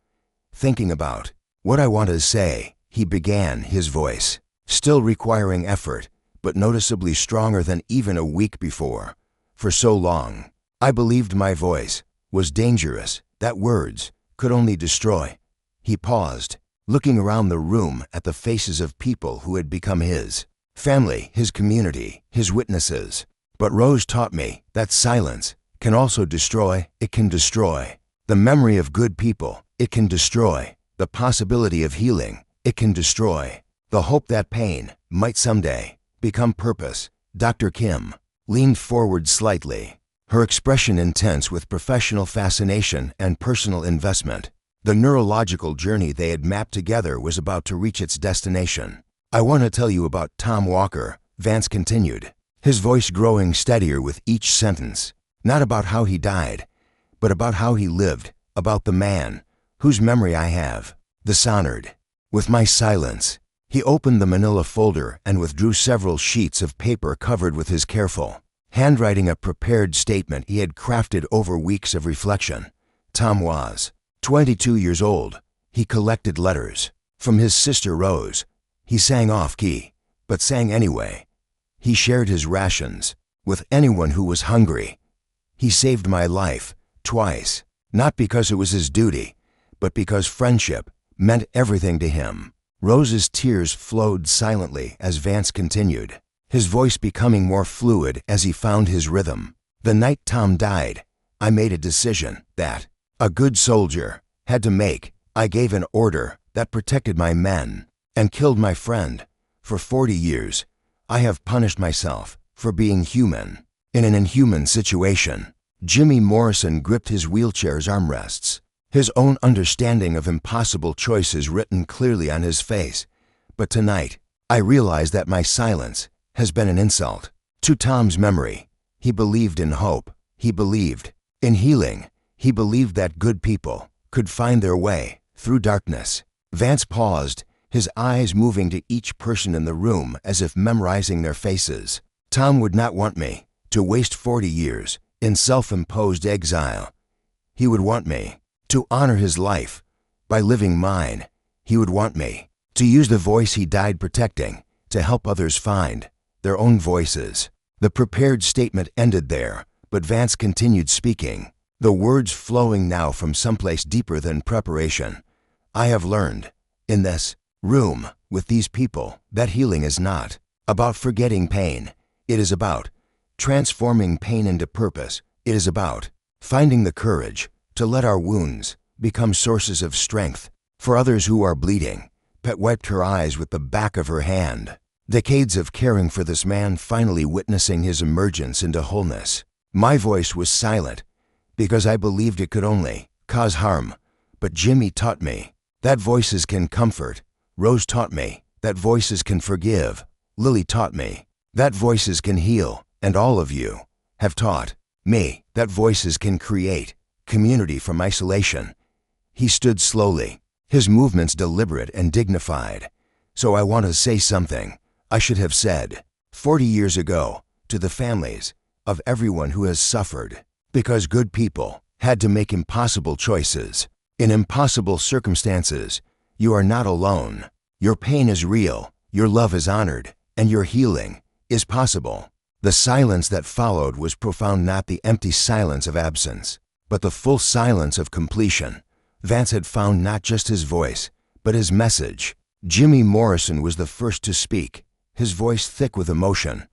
thinking about what I want to say," he began, his voice still requiring effort, but noticeably stronger than even a week before. "For so long, I believed my voice was dangerous, that words could only destroy." He paused, looking around the room at the faces of people who had become his family, his community, his witnesses. "But Rose taught me that silence can also destroy. It can destroy the memory of good people. It can destroy the possibility of healing. It can destroy the hope that pain might someday become purpose." Dr. Kim leaned forward slightly, her expression intense with professional fascination and personal investment. The neurological journey they had mapped together was about to reach its destination. "I want to tell you about Tom Walker," Vance continued, his voice growing steadier with each sentence. "Not about how he died, but about how he lived, about the man whose memory I have dishonored with my silence." He opened the manila folder and withdrew several sheets of paper covered with his careful handwriting, a prepared statement he had crafted over weeks of reflection. Tom was 22 years old. He collected letters from his sister Rose. He sang off-key, but sang anyway. He shared his rations with anyone who was hungry. He saved my life twice, not because it was his duty, but because friendship meant everything to him. Rose's tears flowed silently as Vance continued, his voice becoming more fluid as he found his rhythm. "The night Tom died, I made a decision that a good soldier had to make. I gave an order that protected my men and killed my friend. For 40 years, I have punished myself for being human in an inhuman situation." Jimmy Morrison gripped his wheelchair's armrests, his own understanding of impossible choices written clearly on his face. "But tonight, I realize that my silence has been an insult to Tom's memory. He believed in hope. He believed in healing. He believed that good people could find their way through darkness." Vance paused, his eyes moving to each person in the room as if memorizing their faces. Tom would not want me to waste 40 years in self-imposed exile. He would want me to honor his life by living mine. He would want me to use the voice he died protecting to help others find their own voices. The prepared statement ended there, but Vance continued speaking, the words flowing now from someplace deeper than preparation. I have learned in this room with these people that healing is not about forgetting pain. It is about transforming pain into purpose. It is about finding the courage to let our wounds become sources of strength for others who are bleeding. Pat wiped her eyes with the back of her hand. Decades of caring for this man, finally witnessing his emergence into wholeness. My voice was silent because I believed it could only cause harm. But Jimmy taught me that voices can comfort. Rose taught me that voices can forgive. Lily taught me that voices can heal. And all of you have taught me that voices can create community from isolation. He stood slowly, his movements deliberate and dignified. So I want to say something I should have said 40 years ago to the families of everyone who has suffered because good people had to make impossible choices. In impossible circumstances, you are not alone. Your pain is real, your love is honored, and your healing is possible. The silence that followed was profound, not the empty silence of absence, but the full silence of completion. Vance had found not just his voice, but his message. Jimmy Morrison was the first to speak, his voice thick with emotion.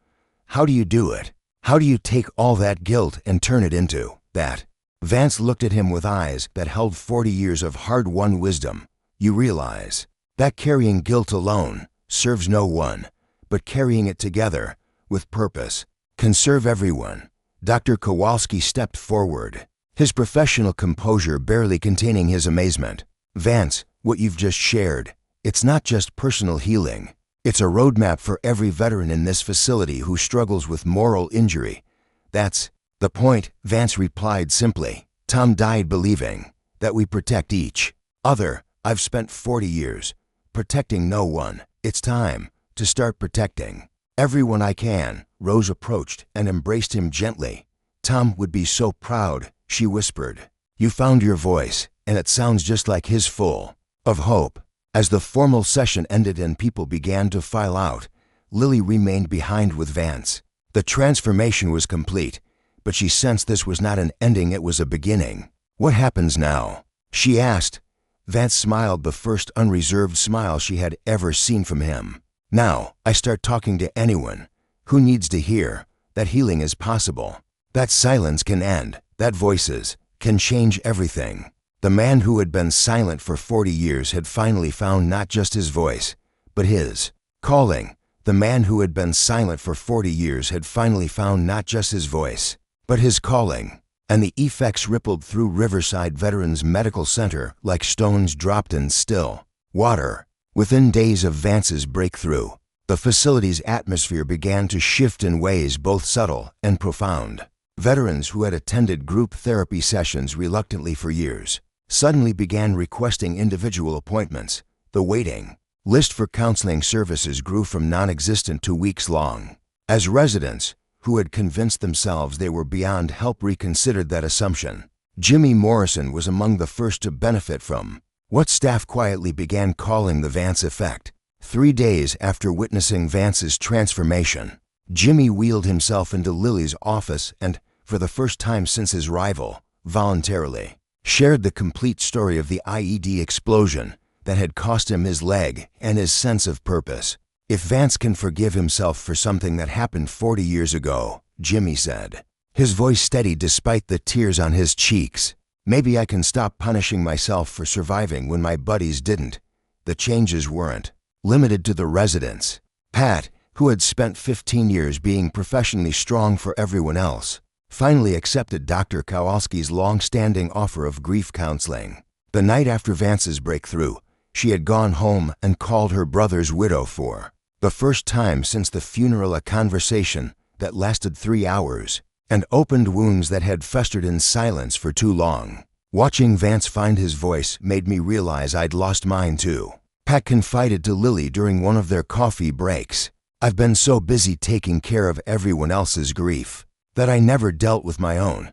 How do you do it? How do you take all that guilt and turn it into that? Vance looked at him with eyes that held 40 years of hard-won wisdom. You realize that carrying guilt alone serves no one, but carrying it together with purpose can serve everyone. Dr. Kowalski stepped forward, his professional composure barely containing his amazement. Vance, what you've just shared, it's not just personal healing. It's a roadmap for every veteran in this facility who struggles with moral injury. That's the point, Vance replied simply. Tom died believing that we protect each other. I've spent 40 years protecting no one. It's time to start protecting everyone I can. Rose approached and embraced him gently. Tom would be so proud, she whispered. You found your voice, and it sounds just like his, full of hope. As the formal session ended and people began to file out, Lily remained behind with Vance. The transformation was complete, but she sensed this was not an ending, it was a beginning. What happens now? She asked. Vance smiled, the first unreserved smile she had ever seen from him. Now, I start talking to anyone who needs to hear that healing is possible, that silence can end, that voices can change everything. The man who had been silent for 40 years had finally found not just his voice, but his calling. The man who had been silent for 40 years had finally found not just his voice, but his calling. And the effects rippled through Riverside Veterans Medical Center like stones dropped in still water. Within days of Vance's breakthrough, the facility's atmosphere began to shift in ways both subtle and profound. Veterans who had attended group therapy sessions reluctantly for years suddenly began requesting individual appointments. The waiting list for counseling services grew from non-existent to weeks long. As residents who had convinced themselves they were beyond help reconsidered that assumption, Jimmy Morrison was among the first to benefit from what staff quietly began calling the Vance effect. 3 days after witnessing Vance's transformation, Jimmy wheeled himself into Lily's office and, for the first time since his rival, voluntarily shared the complete story of the IED explosion that had cost him his leg and his sense of purpose. If Vance can forgive himself for something that happened 40 years ago, Jimmy said, his voice steady despite the tears on his cheeks, maybe I can stop punishing myself for surviving when my buddies didn't. The changes weren't limited to the residents. Pat, who had spent 15 years being professionally strong for everyone else, finally accepted Dr. Kowalski's long-standing offer of grief counseling. The night after Vance's breakthrough, she had gone home and called her brother's widow for the first time since the funeral, a conversation that lasted 3 hours and opened wounds that had festered in silence for too long. Watching Vance find his voice made me realize I'd lost mine too. Pat confided to Lily during one of their coffee breaks. I've been so busy taking care of everyone else's grief that I never dealt with my own.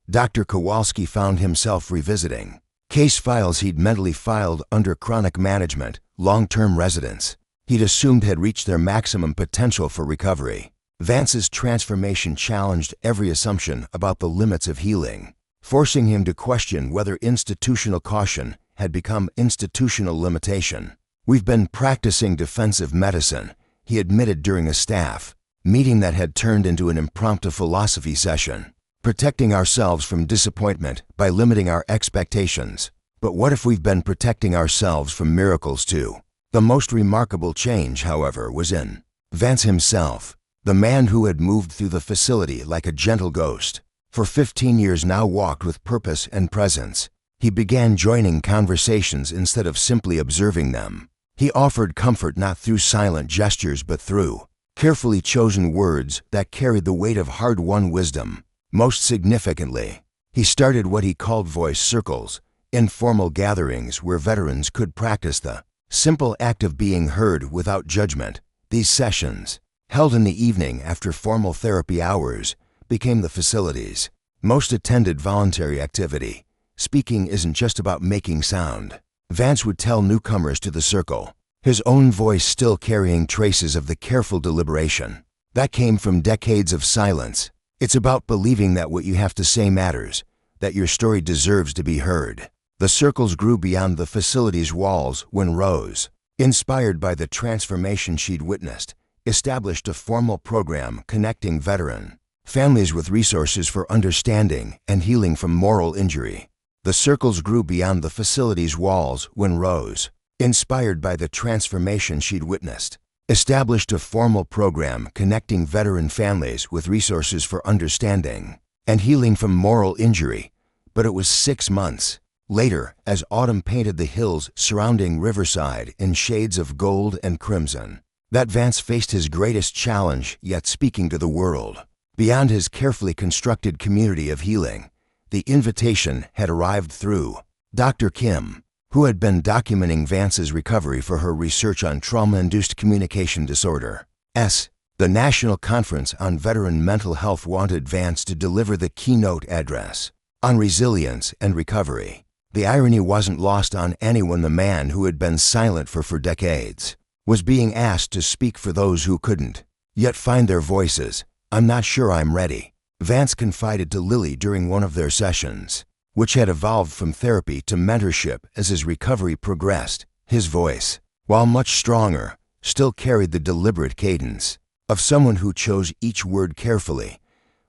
Dr. Kowalski found himself revisiting case files he'd mentally filed under chronic management, long-term residents he'd assumed had reached their maximum potential for recovery. Vance's transformation challenged every assumption about the limits of healing, forcing him to question whether institutional caution had become institutional limitation. "We've been practicing defensive medicine," he admitted during a staff meeting that had turned into an impromptu philosophy session, "protecting ourselves from disappointment by limiting our expectations. But what if we've been protecting ourselves from miracles too?" The most remarkable change, however, was in Vance himself. The man who had moved through the facility like a gentle ghost for 15 years now walked with purpose and presence. He began joining conversations instead of simply observing them. He offered comfort not through silent gestures but through carefully chosen words that carried the weight of hard-won wisdom. Most significantly, he started what he called voice circles, informal gatherings where veterans could practice the simple act of being heard without judgment. These sessions, held in the evening after formal therapy hours, became the facility's most attended voluntary activity. Speaking isn't just about making sound, Vance would tell newcomers to the circle, his own voice still carrying traces of the careful deliberation that came from decades of silence. It's about believing that what you have to say matters, that your story deserves to be heard. The circles grew beyond the facility's walls when Rose, inspired by the transformation she'd witnessed, established a formal program connecting veteran families with resources for understanding and healing from moral injury. The circles grew beyond the facility's walls when Rose, inspired by the transformation she'd witnessed, established a formal program connecting veteran families with resources for understanding and healing from moral injury. But it was 6 months later, as autumn painted the hills surrounding Riverside in shades of gold and crimson, that Vance faced his greatest challenge yet. Speaking to the world. Beyond his carefully constructed community of healing, the invitation had arrived through Dr. Kim, who had been documenting Vance's recovery for her research on trauma-induced communication disorder. The National Conference on Veteran Mental Health wanted Vance to deliver the keynote address on resilience and recovery. The irony wasn't lost on anyone. The man who had been silent for decades was being asked to speak for those who couldn't yet find their voices. "I'm not sure I'm ready," Vance confided to Lily during one of their sessions, which had evolved from therapy to mentorship as his recovery progressed. His voice, while much stronger, still carried the deliberate cadence of someone who chose each word carefully.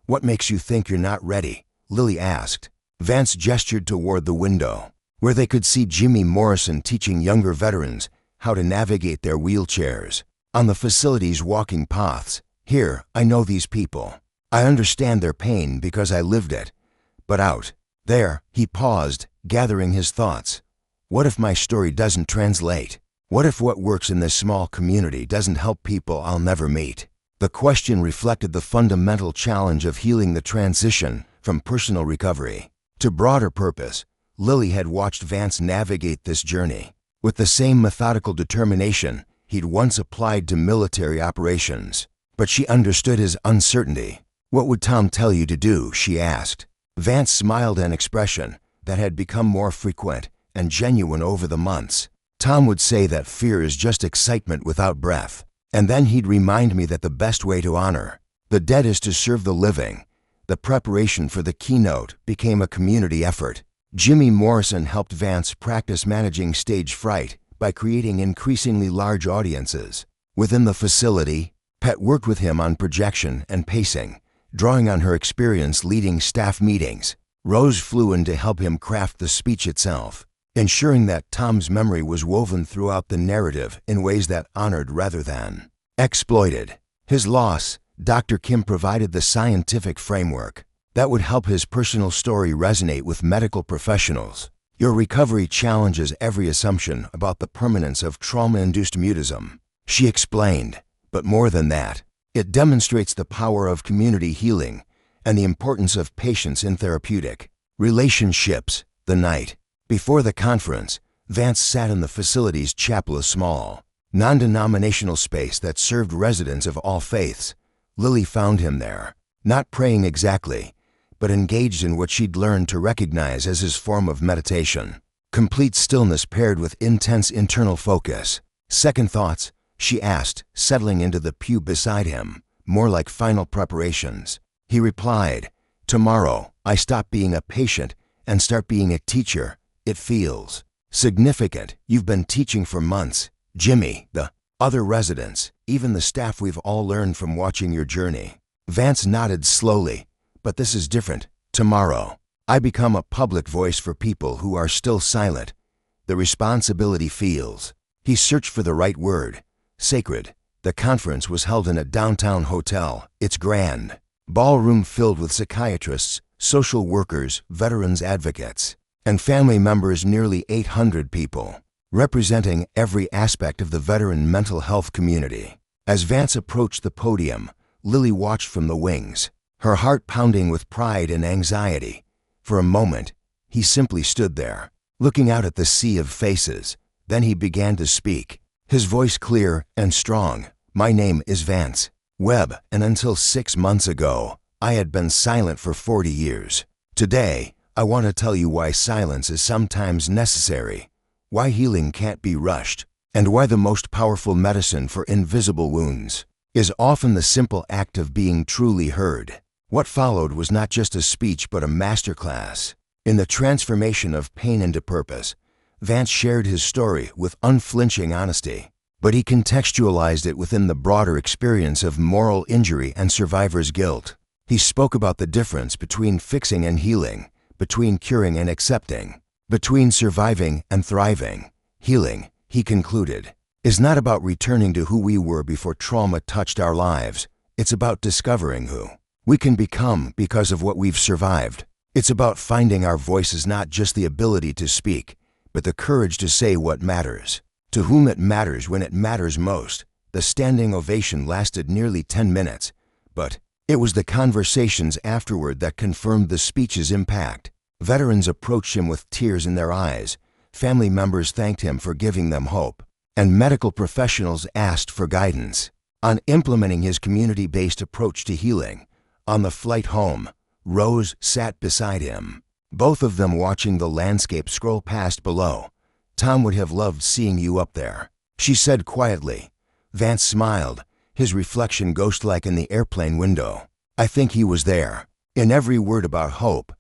"What makes you think you're not ready?" Lily asked. Vance gestured toward the window, where they could see Jimmy Morrison teaching younger veterans how to navigate their wheelchairs on the facility's walking paths. "Here, I know these people. I understand their pain because I lived it. But out there," he paused, gathering his thoughts. "What if my story doesn't translate? What if what works in this small community doesn't help people I'll never meet?" The question reflected the fundamental challenge of healing, the transition from personal recovery to broader purpose. Lily had watched Vance navigate this journey with the same methodical determination he'd once applied to military operations. But she understood his uncertainty. "What would Tom tell you to do?" she asked. Vance smiled, an expression that had become more frequent and genuine over the months. "Tom would say that fear is just excitement without breath. And then he'd remind me that the best way to honor the dead is to serve the living." The preparation for the keynote became a community effort. Jimmy Morrison helped Vance practice managing stage fright by creating increasingly large audiences within the facility. Pet worked with him on projection and pacing, drawing on her experience leading staff meetings. Rose flew in to help him craft the speech itself, ensuring that Tom's memory was woven throughout the narrative in ways that honored rather than exploited his loss. Dr. Kim provided the scientific framework that would help his personal story resonate with medical professionals. "Your recovery challenges every assumption about the permanence of trauma-induced mutism," she explained. "But more than that, it demonstrates the power of community healing and the importance of patience in therapeutic relationships." The night before the conference, Vance sat in the facility's chapel, a small, non-denominational space that served residents of all faiths. Lily found him there, not praying exactly, but engaged in what she'd learned to recognize as his form of meditation. Complete stillness paired with intense internal focus. Second thoughts, she asked, settling into the pew beside him, more like final preparations. He replied, "Tomorrow, I stop being a patient and start being a teacher. It feels significant. You've been teaching for months. Jimmy, the other residents, even the staff, we've all learned from watching your journey." Vance nodded slowly. "But this is different. Tomorrow, I become a public voice for people who are still silent. The responsibility feels." He searched for the right word. Sacred. The conference was held in a downtown hotel. It's grand. Ballroom filled with psychiatrists, social workers, veterans advocates, and family members, nearly 800 people, representing every aspect of the veteran mental health community. As Vance approached the podium, Lily watched from the wings, her heart pounding with pride and anxiety. For a moment, he simply stood there, looking out at the sea of faces. Then he began to speak, his voice clear and strong. "My name is Vance Webb, and until 6 months ago, I had been silent for 40 years. Today, I want to tell you why silence is sometimes necessary, why healing can't be rushed, and why the most powerful medicine for invisible wounds is often the simple act of being truly heard." What followed was not just a speech but a masterclass in the transformation of pain into purpose. Vance shared his story with unflinching honesty, but he contextualized it within the broader experience of moral injury and survivor's guilt. He spoke about the difference between fixing and healing, between curing and accepting, between surviving and thriving. Healing, he concluded, is not about returning to who we were before trauma touched our lives. It's about discovering who we can become because of what we've survived. It's about finding our voices, not just the ability to speak, but the courage to say what matters, to whom it matters when it matters most. The standing ovation lasted nearly 10 minutes, but it was the conversations afterward that confirmed the speech's impact. Veterans approached him with tears in their eyes, family members thanked him for giving them hope, and medical professionals asked for guidance on implementing his community-based approach to healing. On the flight home, Rose sat beside him, both of them watching the landscape scroll past below. "Tom would have loved seeing you up there," she said quietly. Vance smiled, his reflection ghost-like in the airplane window. "I think he was there, in every word about hope,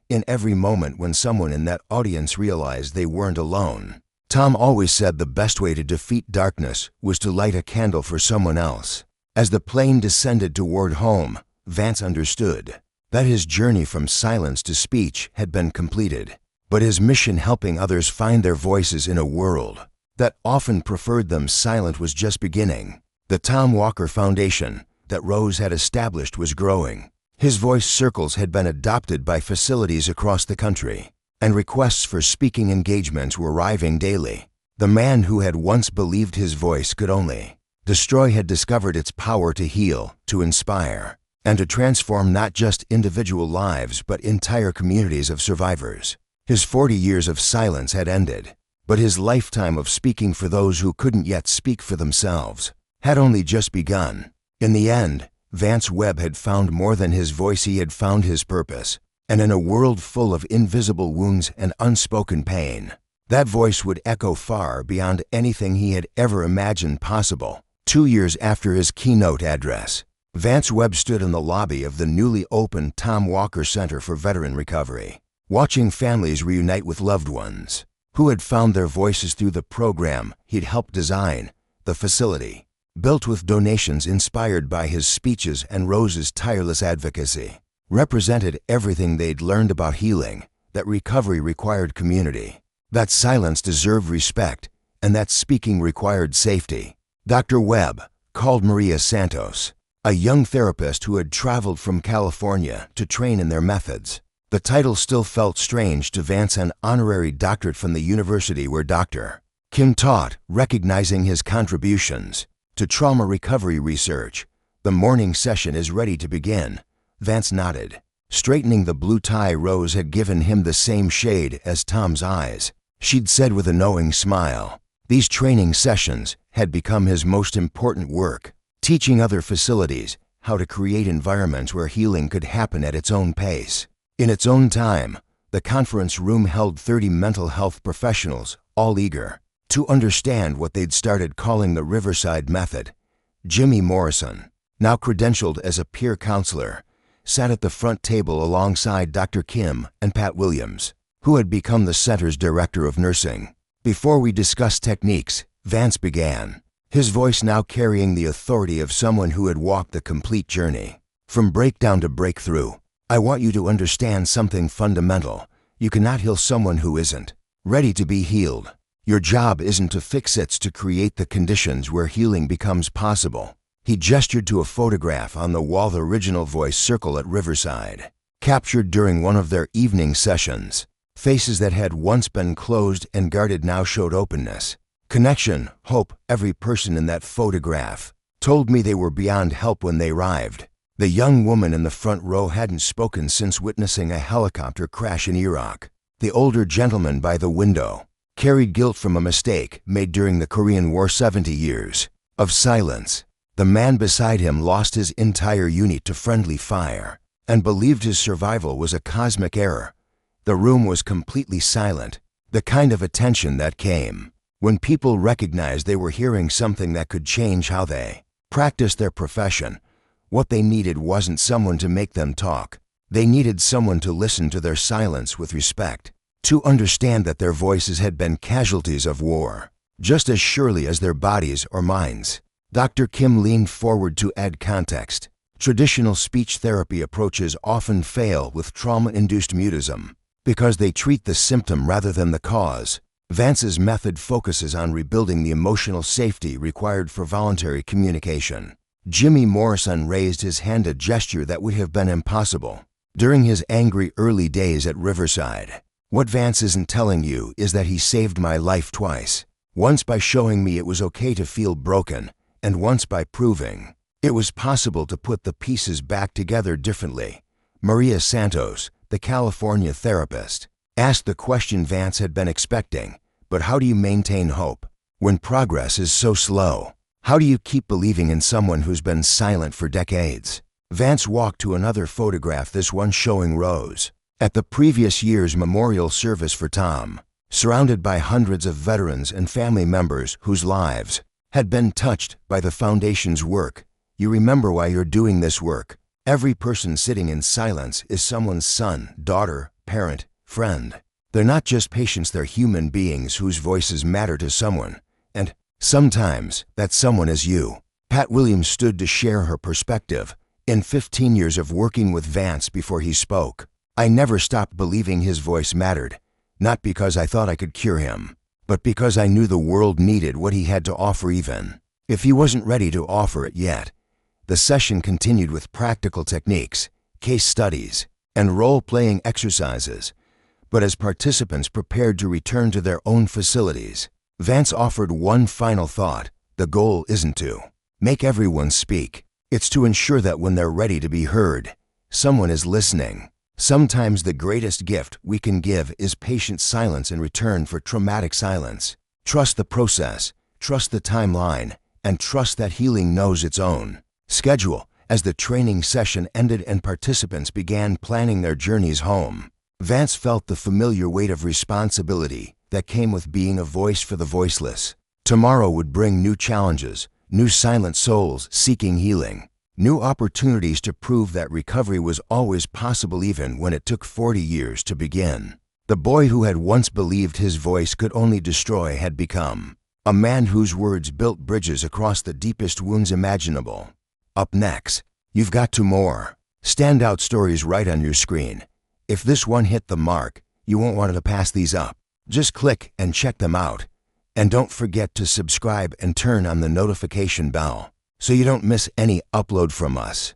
in every moment when someone in that audience realized they weren't alone." Tom always said the best way to defeat darkness was to light a candle for someone else. As the plane descended toward home, Vance understood that his journey from silence to speech had been completed, but his mission helping others find their voices in a world that often preferred them silent was just beginning. The Tom Walker Foundation that Rose had established was growing. His voice circles had been adopted by facilities across the country, and requests for speaking engagements were arriving daily. The man who had once believed his voice could only destroy had discovered its power to heal, to inspire, and to transform not just individual lives but entire communities of survivors. His 40 years of silence had ended, but his lifetime of speaking for those who couldn't yet speak for themselves had only just begun. In the end, Vance Webb had found more than his voice, he had found his purpose, and in a world full of invisible wounds and unspoken pain, that voice would echo far beyond anything he had ever imagined possible. 2 years after his keynote address, Vance Webb stood in the lobby of the newly opened Tom Walker Center for Veteran Recovery, watching families reunite with loved ones who had found their voices through the program he'd helped design. The facility, built with donations inspired by his speeches and Rose's tireless advocacy, represented everything they'd learned about healing, that recovery required community, that silence deserved respect, and that speaking required safety. Dr. Webb called Maria Santos, a young therapist who had traveled from California to train in their methods. The title still felt strange to Vance, an honorary doctorate from the university where Dr. Kim taught, recognizing his contributions to trauma recovery research. "The morning session is ready to begin." Vance nodded, straightening the blue tie Rose had given him the same shade as Tom's eyes. She'd said with a knowing smile, "These training sessions had become his most important work, teaching other facilities how to create environments where healing could happen at its own pace. In its own time, the conference room held 30 mental health professionals, all eager to understand what they'd started calling the Riverside Method. Jimmy Morrison, now credentialed as a peer counselor, sat at the front table alongside Dr. Kim and Pat Williams, who had become the center's director of nursing. Before we discussed techniques, Vance began, his voice now carrying the authority of someone who had walked the complete journey. From breakdown to breakthrough, I want you to understand something fundamental. You cannot heal someone who isn't ready to be healed. Your job isn't to fix it, to create the conditions where healing becomes possible. He gestured to a photograph on the wall, the original voice circle at Riverside, captured during one of their evening sessions. Faces that had once been closed and guarded now showed openness, connection, hope. Every person in that photograph told me they were beyond help when they arrived. The young woman in the front row hadn't spoken since witnessing a helicopter crash in Iraq. The older gentleman by the window carried guilt from a mistake made during the Korean War. 70 years of silence. The man beside him lost his entire unit to friendly fire and believed his survival was a cosmic error. The room was completely silent, the kind of attention that came when people recognized they were hearing something that could change how they practiced their profession. What they needed wasn't someone to make them talk. They needed someone to listen to their silence with respect, to understand that their voices had been casualties of war, just as surely as their bodies or minds. Dr. Kim leaned forward to add context. Traditional speech therapy approaches often fail with trauma-induced mutism because they treat the symptom rather than the cause. Vance's method focuses on rebuilding the emotional safety required for voluntary communication. Jimmy Morrison raised his hand, a gesture that would have been impossible during his angry early days at Riverside. What Vance isn't telling you is that he saved my life twice. Once by showing me it was okay to feel broken, and once by proving it was possible to put the pieces back together differently. Maria Santos, the California therapist, asked the question Vance had been expecting, but how do you maintain hope when progress is so slow? How do you keep believing in someone who's been silent for decades? Vance walked to another photograph, this one showing Rose at the previous year's memorial service for Tom, surrounded by hundreds of veterans and family members whose lives had been touched by the Foundation's work. You remember why you're doing this work. Every person sitting in silence is someone's son, daughter, parent, friend. They're not just patients, they're human beings whose voices matter to someone. And sometimes that someone is you. Pat Williams stood to share her perspective. In 15 years of working with Vance before he spoke, I never stopped believing his voice mattered. Not because I thought I could cure him, but because I knew the world needed what he had to offer, even if he wasn't ready to offer it yet. The session continued with practical techniques, case studies, and role-playing exercises. But as participants prepared to return to their own facilities, Vance offered one final thought. The goal isn't to make everyone speak. It's to ensure that when they're ready to be heard, someone is listening. Sometimes the greatest gift we can give is patient silence in return for traumatic silence. Trust the process, trust the timeline, and trust that healing knows its own schedule. As the training session ended and participants began planning their journeys home, Vance felt the familiar weight of responsibility that came with being a voice for the voiceless. Tomorrow would bring new challenges, new silent souls seeking healing, new opportunities to prove that recovery was always possible even when it took 40 years to begin. The boy who had once believed his voice could only destroy had become a man whose words built bridges across the deepest wounds imaginable. Up next, you've got two more standout stories right on your screen. If this one hit the mark, you won't want to pass these up. Just click and check them out. And don't forget to subscribe and turn on the notification bell so you don't miss any upload from us.